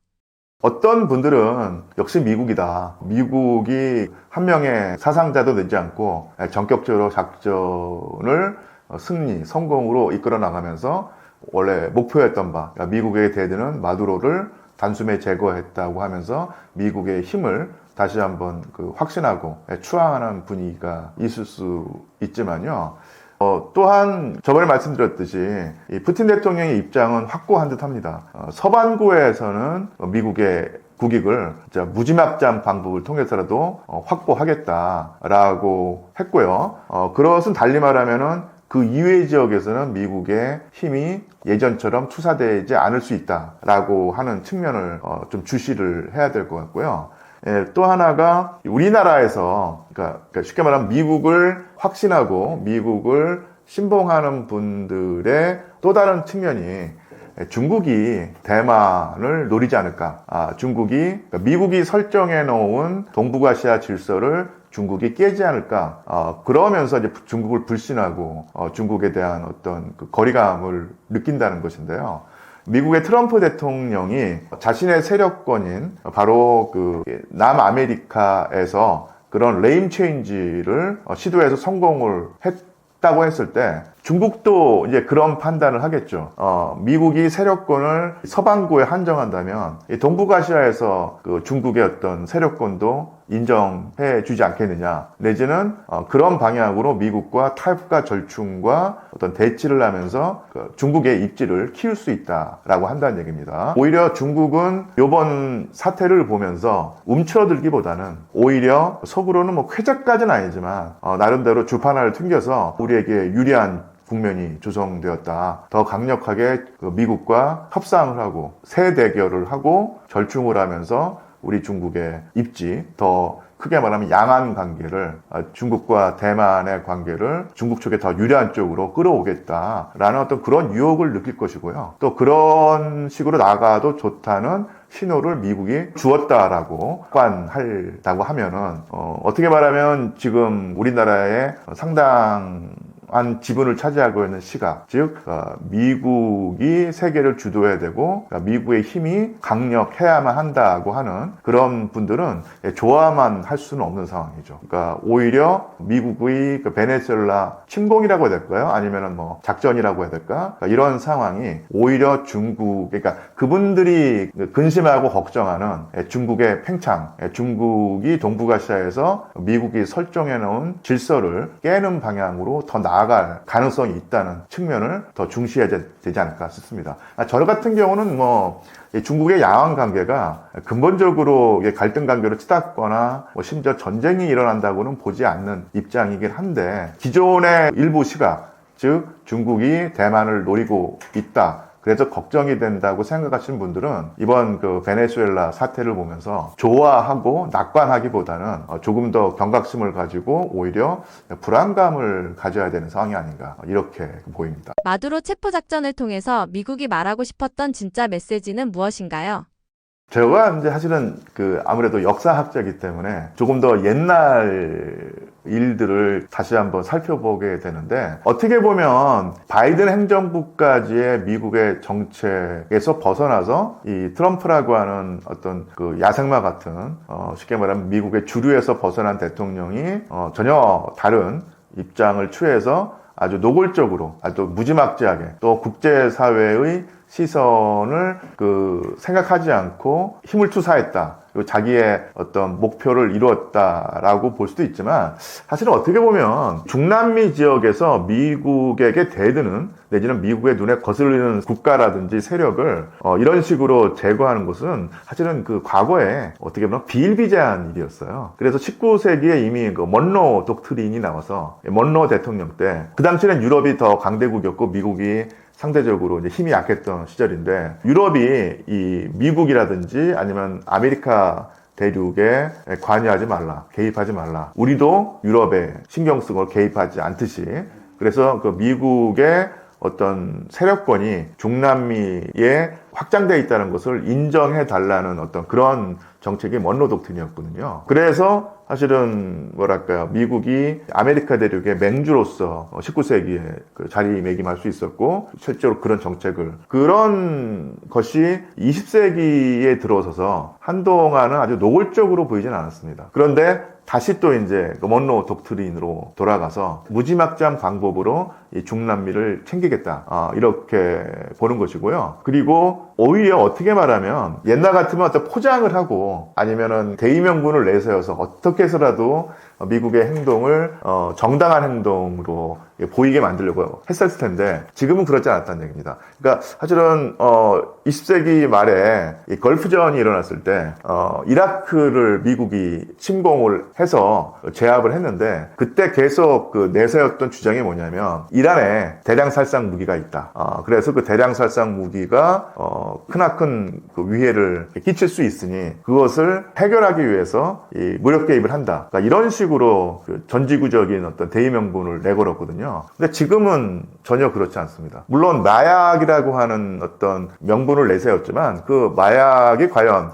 어떤 분들은 역시 미국이다. 미국이 한 명의 사상자도 되지 않고 전격적으로 작전을 승리, 성공으로 이끌어 나가면서 원래 목표였던 바, 그러니까 미국의 대드는 마두로를 단숨에 제거했다고 하면서 미국의 힘을 다시 한번 확신하고 추앙하는 분위기가 있을 수 있지만요. 또한 저번에 말씀드렸듯이 이 푸틴 대통령의 입장은 확고한 듯합니다. 서반구에서는 미국의 국익을 진짜 무지막지한 방법을 통해서라도 확보하겠다라고 했고요. 그것은 달리 말하면은 그 이외의 지역에서는 미국의 힘이 예전처럼 투사되지 않을 수 있다라고 하는 측면을 좀 주시를 해야 될 것 같고요. 또 하나가 우리나라에서, 그러니까 쉽게 말하면 미국을 확신하고 미국을 신봉하는 분들의 또 다른 측면이 중국이 대만을 노리지 않을까. 그러니까 미국이 설정해 놓은 동북아시아 질서를 중국이 깨지 않을까. 그러면서 이제 중국을 불신하고 중국에 대한 어떤 그 거리감을 느낀다는 것인데요. 미국의 트럼프 대통령이 자신의 세력권인 바로 그 남아메리카에서 그런 레임 체인지를 시도해서 성공을 했다고 했을 때, 중국도 이제 그런 판단을 하겠죠. 미국이 세력권을 서반구에 한정한다면 이 동북아시아에서 그 중국의 어떤 세력권도 인정해 주지 않겠느냐, 내지는 그런 방향으로 미국과 타협과 절충과 어떤 대치를 하면서 그 중국의 입지를 키울 수 있다라고 한다는 얘기입니다. 오히려 중국은 이번 사태를 보면서 움츠러들기보다는 오히려 속으로는 뭐 쾌작까지는 아니지만 나름대로 주판을 튕겨서 우리에게 유리한 국면이 조성되었다. 더 강력하게 미국과 협상을 하고 새 대결을 하고 절충을 하면서 우리 중국의 입지, 더 크게 말하면 양안 관계를, 중국과 대만의 관계를 중국 쪽에 더 유리한 쪽으로 끌어오겠다라는 어떤 그런 유혹을 느낄 것이고요. 또 그런 식으로 나가도 좋다는 신호를 미국이 주었다라고 관할다고 하면은 어떻게 말하면 지금 우리나라의 상당한 지분을 차지하고 있는 시각, 즉 미국이 세계를 주도해야 되고 미국의 힘이 강력해야만 한다고 하는 그런 분들은 좋아만 할 수는 없는 상황이죠. 그러니까 오히려 미국의 베네수엘라 침공이라고 해야 될까요? 아니면은 뭐 작전이라고 해야 될까? 그러니까 이런 상황이 오히려 그러니까 그분들이 근심하고 걱정하는 중국의 팽창, 중국이 동북아시아에서 미국이 설정해 놓은 질서를 깨는 방향으로 더 나아갈 가능성이 있다는 측면을 더 중시해야 되지 않을까 싶습니다. 저 같은 경우는 뭐 중국의 양안 관계가 근본적으로 갈등 관계로 치닫거나 심지어 전쟁이 일어난다고는 보지 않는 입장이긴 한데, 기존의 일부 시각, 즉 중국이 대만을 노리고 있다, 그래서 걱정이 된다고 생각하시는 분들은 이번 그 베네수엘라 사태를 보면서 좋아하고 낙관하기보다는 조금 더 경각심을 가지고 오히려 불안감을 가져야 되는 상황이 아닌가 이렇게 보입니다. 마두로 체포 작전을 통해서 미국이 말하고 싶었던 진짜 메시지는 무엇인가요? 제가 이제 사실은 아무래도 역사학자이기 때문에 조금 더 옛날 일들을 다시 한번 살펴보게 되는데, 어떻게 보면 바이든 행정부까지의 미국의 정책에서 벗어나서 이 트럼프라고 하는 어떤 그 야생마 같은 쉽게 말하면 미국의 주류에서 벗어난 대통령이 전혀 다른 입장을 취해서 아주 노골적으로, 아주 무지막지하게 또 국제사회의 시선을 생각하지 않고 힘을 투사했다. 그리고 자기의 어떤 목표를 이루었다라고 볼 수도 있지만, 사실은 어떻게 보면 중남미 지역에서 미국에게 대드는 내지는 미국의 눈에 거슬리는 국가라든지 세력을 이런 식으로 제거하는 것은 사실은 과거에 어떻게 보면 비일비재한 일이었어요. 그래서 19세기에 이미 먼로 독트린이 나와서 먼로 대통령 때, 그 당시에는 유럽이 더 강대국이었고 미국이 상대적으로 이제 힘이 약했던 시절인데, 유럽이 이 미국이라든지 아니면 아메리카 대륙에 관여하지 말라, 개입하지 말라. 우리도 유럽에 신경 쓰고 개입하지 않듯이. 그래서 미국의 어떤 세력권이 중남미에 확장되어 있다는 것을 인정해 달라는 어떤 그런 정책이 먼로 독트린이었거든요. 그래서 사실은 미국이 아메리카 대륙의 맹주로서 19세기에 자리매김할 수 있었고, 실제로 그런 그런 것이 20세기에 들어서서 한동안은 아주 노골적으로 보이진 않았습니다. 그런데 다시 또 이제 먼로 독트린으로 돌아가서 무지막지한 방법으로 이 중남미를 챙기겠다, 이렇게 보는 것이고요. 그리고 오히려 어떻게 말하면 옛날 같으면 어떤 포장을 하고 아니면은 대의명분을 내세워서 어떻게 해서라도 미국의 행동을 정당한 행동으로 보이게 만들려고 했었을 텐데, 지금은 그렇지 않았다는 얘기입니다. 그러니까 사실은 20세기 말에 이 걸프전이 일어났을 때 이라크를 미국이 침공을 해서 제압을 했는데, 그때 계속 내세웠던 주장이 뭐냐면 이란에 대량 살상 무기가 있다. 그래서 그 대량 살상 무기가 크나큰 위해를 끼칠 수 있으니 그것을 해결하기 위해서 이 무력 개입을 한다. 그러니까 이런 식으로 전지구적인 어떤 대의명분을 내걸었거든요. 근데 지금은 전혀 그렇지 않습니다. 물론 마약이라고 하는 어떤 명분을 내세웠지만, 그 마약이 과연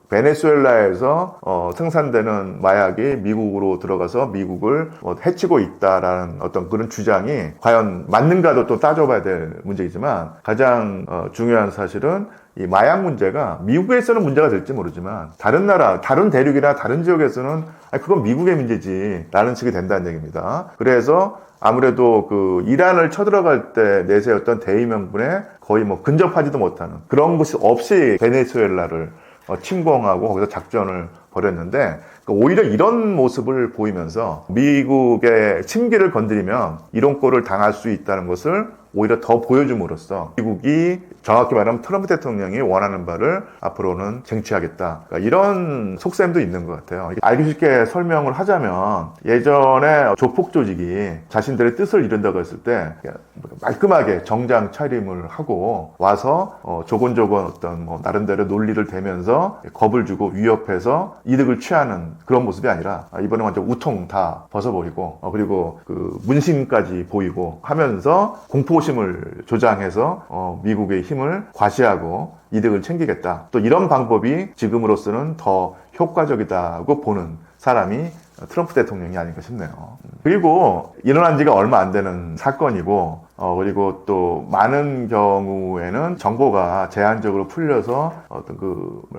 베네수엘라에서 생산되는 마약이 미국으로 들어가서 미국을 해치고 있다라는 어떤 그런 주장이 과연 맞는가도 또 따져봐야 될 문제이지만, 가장 중요한 사실은 이 마약 문제가 미국에서는 문제가 될지 모르지만 다른 나라, 다른 대륙이나 다른 지역에서는 그건 미국의 문제지 라는 식이 된다는 얘기입니다. 그래서 아무래도 이란을 쳐들어갈 때 내세웠던 대의명분에 거의 근접하지도 못하는 그런 것이 없이 베네수엘라를 침공하고 거기서 작전을 벌였는데, 오히려 이런 모습을 보이면서 미국의 침기를 건드리면 이런 꼴을 당할 수 있다는 것을 오히려 더 보여줌으로써 미국이 정확히 말하면 트럼프 대통령이 원하는 바를 앞으로는 쟁취하겠다, 이런 속셈도 있는 것 같아요. 알기 쉽게 설명을 하자면, 예전에 조폭 조직이 자신들의 뜻을 이룬다고 했을 때 말끔하게 정장 차림을 하고 와서 조곤조곤 어떤 나름대로 논리를 대면서 겁을 주고 위협해서 이득을 취하는 그런 모습이 아니라, 이번에 완전 우통 다 벗어버리고 그리고 문신까지 보이고 하면서 공포심을 조장해서 미국의 힘을 과시하고 이득을 챙기겠다. 또 이런 방법이 지금으로서는 더 효과적이다고 보는 사람이 트럼프 대통령이 아닌가 싶네요. 그리고 일어난 지가 얼마 안 되는 사건이고, 그리고 또 많은 경우에는 정보가 제한적으로 풀려서 어떤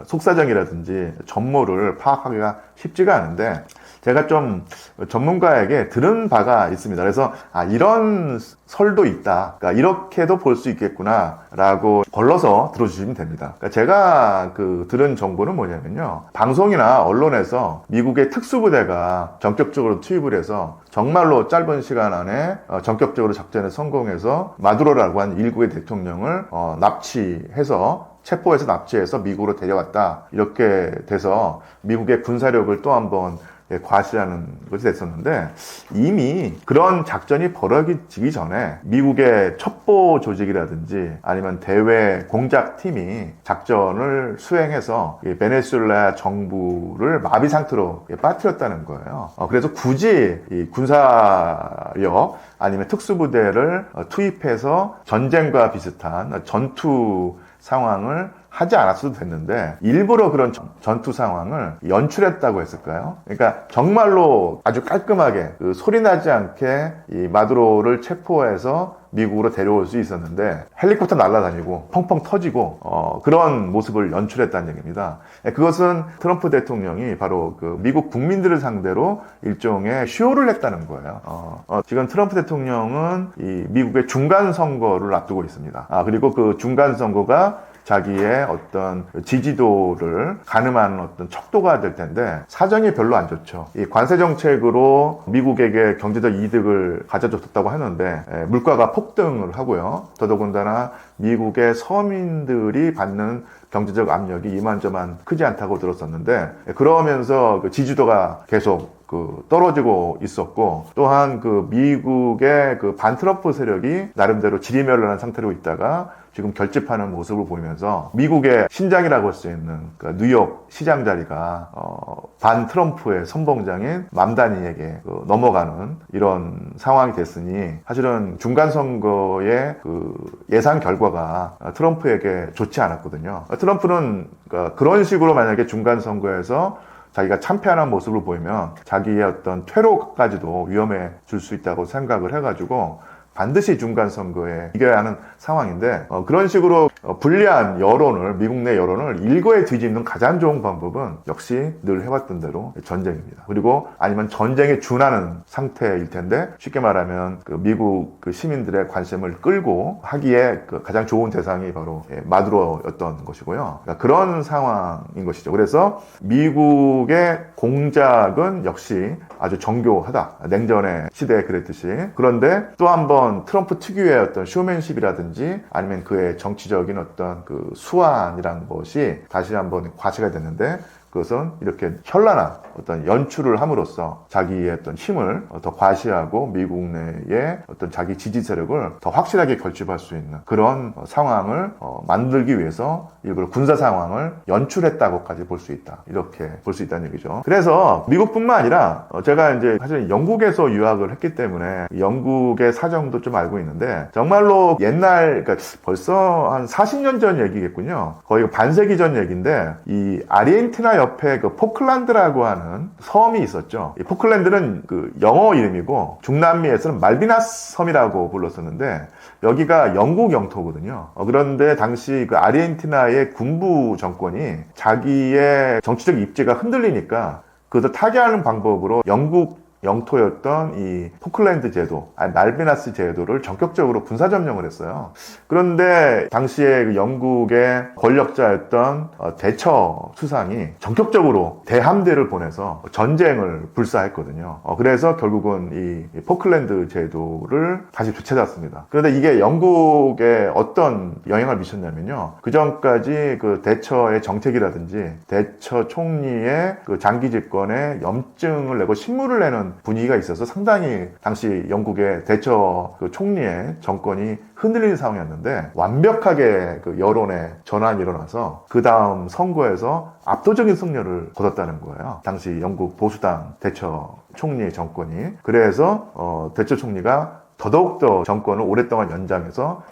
속사정이라든지 전모를 파악하기가 쉽지가 않은데, 제가 좀 전문가에게 들은 바가 있습니다. 그래서 이런 설도 있다, 그러니까 이렇게도 볼 수 있겠구나 라고 걸러서 들어주시면 됩니다. 그러니까 제가 들은 정보는 뭐냐면요, 방송이나 언론에서 미국의 특수부대가 전격적으로 투입을 해서 정말로 짧은 시간 안에 전격적으로 작전에 성공해서 마두로라고 한 일국의 대통령을 체포해서 납치해서 미국으로 데려갔다, 이렇게 돼서 미국의 군사력을 또 한번 과시하는 것이 됐었는데, 이미 그런 작전이 벌어지기 전에 미국의 첩보 조직이라든지 아니면 대외 공작팀이 작전을 수행해서 이 베네수엘라 정부를 마비 상태로 빠뜨렸다는 거예요. 그래서 굳이 이 군사력 아니면 특수부대를 투입해서 전쟁과 비슷한 전투 상황을 하지 않았어도 됐는데 일부러 그런 전투 상황을 연출했다고 했을까요? 그러니까 정말로 아주 깔끔하게 소리 나지 않게 이 마두로를 체포해서 미국으로 데려올 수 있었는데 헬리콥터 날아다니고 펑펑 터지고 그런 모습을 연출했다는 얘기입니다. 그것은 트럼프 대통령이 바로 그 미국 국민들을 상대로 일종의 쇼를 했다는 거예요. 지금 트럼프 대통령은 이 미국의 중간 선거를 앞두고 있습니다. 그리고 그 중간 선거가 자기의 어떤 지지도를 가늠하는 어떤 척도가 될 텐데 사정이 별로 안 좋죠. 이 관세 정책으로 미국에게 경제적 이득을 가져줬다고 하는데 물가가 폭등을 하고요. 더더군다나 미국의 서민들이 받는 경제적 압력이 이만저만 크지 않다고 들었었는데 그러면서 그 지지도가 계속 떨어지고 있었고 또한 그 미국의 그 반트럼프 세력이 나름대로 지리멸렬한 상태로 있다가 지금 결집하는 모습을 보이면서 미국의 신장이라고 할 수 있는 그 뉴욕 시장 자리가 반트럼프의 선봉장인 맘다니에게 넘어가는 이런 상황이 됐으니 사실은 중간 선거의 그 예상 결과가 트럼프에게 좋지 않았거든요. 트럼프는 그런 식으로 만약에 중간 선거에서 자기가 참패하는 모습을 보이면 자기의 어떤 퇴로까지도 위험해질 수 있다고 생각을 해가지고 반드시 중간 선거에 이겨야 하는 상황인데 그런 식으로 불리한 여론을 미국 내 여론을 일거에 뒤집는 가장 좋은 방법은 역시 늘 해왔던 대로 전쟁입니다. 그리고 아니면 전쟁에 준하는 상태일 텐데 쉽게 말하면 그 미국 그 시민들의 관심을 끌고 하기에 그 가장 좋은 대상이 바로 마두로였던 것이고요. 그러니까 그런 상황인 것이죠. 그래서 미국의 공작은 역시 아주 정교하다. 냉전의 시대에 그랬듯이. 그런데 또 한 번 트럼프 특유의 어떤 쇼맨십이라든지 아니면 그의 정치적인 어떤 그 수완이라는 것이 다시 한번 과시가 됐는데 그것은 이렇게 현란한 어떤 연출을 함으로써 자기의 어떤 힘을 더 과시하고 미국 내에 어떤 자기 지지 세력을 더 확실하게 결집할 수 있는 그런 상황을 만들기 위해서 일부러 군사 상황을 연출했다고까지 볼 수 있다. 이렇게 볼 수 있다는 얘기죠. 그래서 미국뿐만 아니라 제가 이제 사실 영국에서 유학을 했기 때문에 영국의 사정도 좀 알고 있는데 정말로 옛날 그러니까 벌써 한 40년 전 얘기겠군요. 거의 반세기 전 얘기인데 이 아르헨티나 옆에 그 포클란드라고 하는 섬이 있었죠. 이 포클란드는 그 영어 이름이고 중남미에서는 말비나스 섬이라고 불렀었는데 여기가 영국 영토거든요. 그런데 당시 그 아르헨티나의 군부 정권이 자기의 정치적 입지가 흔들리니까 그것을 타개하는 방법으로 영국 영토였던 이 포클랜드 제도, 말비나스 제도를 전격적으로 군사 점령을 했어요. 그런데 당시에 그 영국의 권력자였던 대처 수상이 전격적으로 대함대를 보내서 전쟁을 불사했거든요. 그래서 결국은 이 포클랜드 제도를 다시 되찾았습니다. 그런데 이게 영국에 어떤 영향을 미쳤냐면요. 그 전까지 그 대처의 정책이라든지 대처 총리의 그 장기 집권에 염증을 내고 신물을 내는 분위기가 있어서 상당히 당시 영국의 대처 그 총리의 정권이 흔들리는 상황이었는데 완벽하게 그 여론의 전환이 일어나서 그 다음 선거에서 압도적인 승리를 거뒀다는 거예요. 당시 영국 보수당 대처 총리의 정권이. 그래서 대처 총리가 더더욱더 정권을 오랫동안 연장해서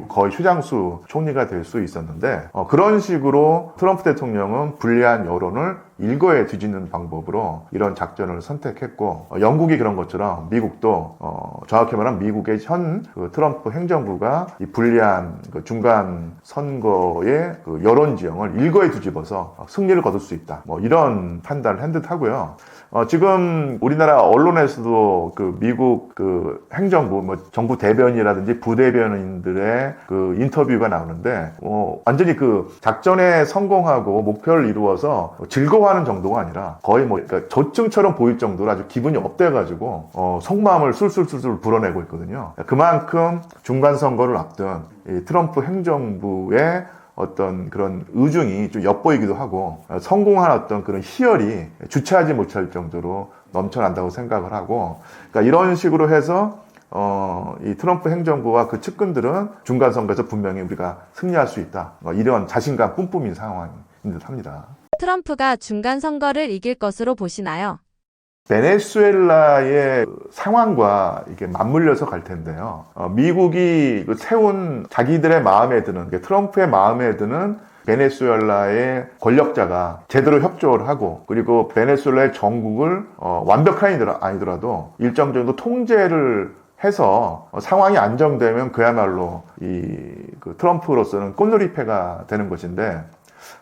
거의 최장수 총리가 될 수 있었는데 그런 식으로 트럼프 대통령은 불리한 여론을 일거에 뒤집는 방법으로 이런 작전을 선택했고 영국이 그런 것처럼 미국도 정확히 말하면 미국의 현 그 트럼프 행정부가 이 불리한 그 중간 선거의 그 여론 지형을 일거에 뒤집어서 승리를 거둘 수 있다. 이런 판단을 한 듯 하고요. 지금 우리나라 언론에서도 그 미국 그 행정부, 정부 대변이라든지 부대변인들의 그 인터뷰가 나오는데, 완전히 그 작전에 성공하고 목표를 이루어서 즐거워하는 정도가 아니라 거의 그러니까 조증처럼 보일 정도로 아주 기분이 업돼가지고, 속마음을 술술술술 불어내고 있거든요. 그만큼 중간 선거를 앞둔 이 트럼프 행정부의 어떤 그런 의중이 좀 엿보이기도 하고 성공한 어떤 그런 희열이 주체하지 못할 정도로 넘쳐난다고 생각을 하고, 그러니까 이런 식으로 해서 이 트럼프 행정부와 그 측근들은 중간 선거에서 분명히 우리가 승리할 수 있다, 이런 자신감 뿜뿜인 상황인 듯합니다. 트럼프가 중간 선거를 이길 것으로 보시나요? 베네수엘라의 상황과 이게 맞물려서 갈 텐데요. 미국이 세운 자기들의 마음에 드는, 트럼프의 마음에 드는 베네수엘라의 권력자가 제대로 협조를 하고, 그리고 베네수엘라의 정국을 완벽한 아니더라도 일정 정도 통제를 해서 상황이 안정되면 그야말로 그 트럼프로서는 꽃놀이패가 되는 것인데,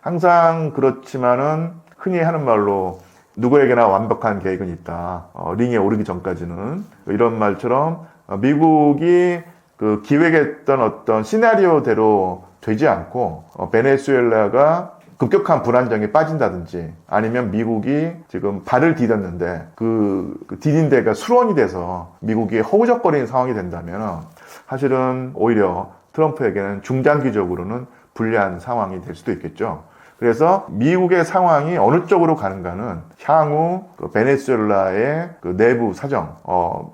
항상 그렇지만은 흔히 하는 말로 누구에게나 완벽한 계획은 있다, 링에 오르기 전까지는, 이런 말처럼 미국이 그 기획했던 어떤 시나리오대로 되지 않고 베네수엘라가 급격한 불안정에 빠진다든지, 아니면 미국이 지금 발을 디뎠는데 그 디딘 데가 수론이 돼서 미국이 허우적거리는 상황이 된다면 사실은 오히려 트럼프에게는 중장기적으로는 불리한 상황이 될 수도 있겠죠. 그래서 미국의 상황이 어느 쪽으로 가는가는 향후 베네수엘라의 그 내부 사정,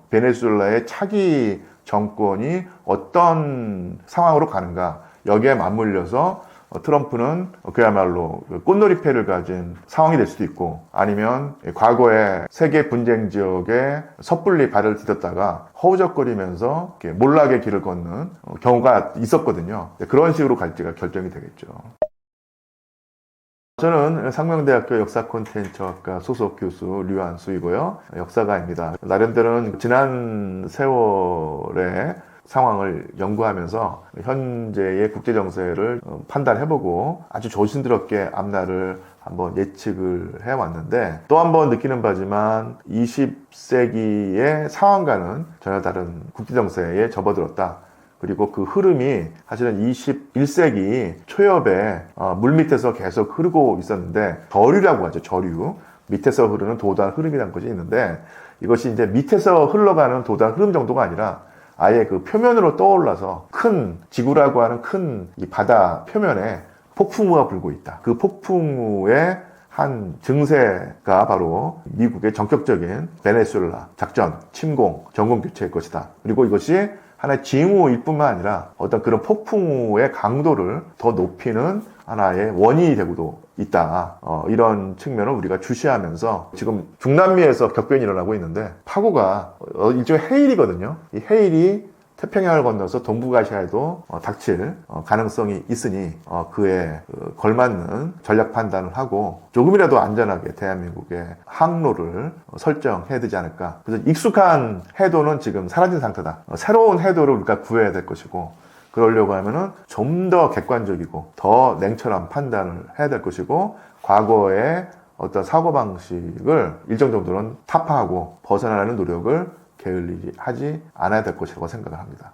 베네수엘라의 차기 정권이 어떤 상황으로 가는가, 여기에 맞물려서 트럼프는 그야말로 꽃놀이패를 가진 상황이 될 수도 있고, 아니면 과거에 세계 분쟁 지역에 섣불리 발을 디뎠다가 허우적거리면서 몰락의 길을 걷는 경우가 있었거든요. 그런 식으로 갈지가 결정이 되겠죠. 저는 상명대학교 역사콘텐츠학과 소속 교수 류한수이고요. 역사가입니다. 나름대로는 지난 세월의 상황을 연구하면서 현재의 국제정세를 판단해보고 아주 조심스럽게 앞날을 한번 예측을 해왔는데, 또 한번 느끼는 바지만 20세기의 상황과는 전혀 다른 국제정세에 접어들었다. 그리고 그 흐름이 사실은 21세기 초엽에 물밑에서 계속 흐르고 있었는데, 저류라고 하죠. 저류. 밑에서 흐르는 도단 흐름이라는 것이 있는데, 이것이 이제 밑에서 흘러가는 도단 흐름 정도가 아니라 아예 그 표면으로 떠올라서 큰 지구라고 하는 큰 이 바다 표면에 폭풍우가 불고 있다. 그 폭풍우의 한 증세가 바로 미국의 전격적인 베네수엘라 작전, 침공, 정권 교체일 것이다. 그리고 이것이 하나의 징후일 뿐만 아니라 어떤 그런 폭풍우의 강도를 더 높이는 하나의 원인이 되고도 있다. 이런 측면을 우리가 주시하면서, 지금 중남미에서 격변이 일어나고 있는데 파고가 일종의 해일이거든요. 이 해일이 태평양을 건너서 동북아시아에도 닥칠 가능성이 있으니 그에 걸맞는 전략 판단을 하고 조금이라도 안전하게 대한민국의 항로를 설정해야 되지 않을까. 그래서 익숙한 해도는 지금 사라진 상태다. 새로운 해도를 우리가 구해야 될 것이고, 그러려고 하면은 좀 더 객관적이고 더 냉철한 판단을 해야 될 것이고, 과거의 어떤 사고방식을 일정 정도는 타파하고 벗어나는 노력을 게을리하지 않아야 될 것이라고 생각을 합니다.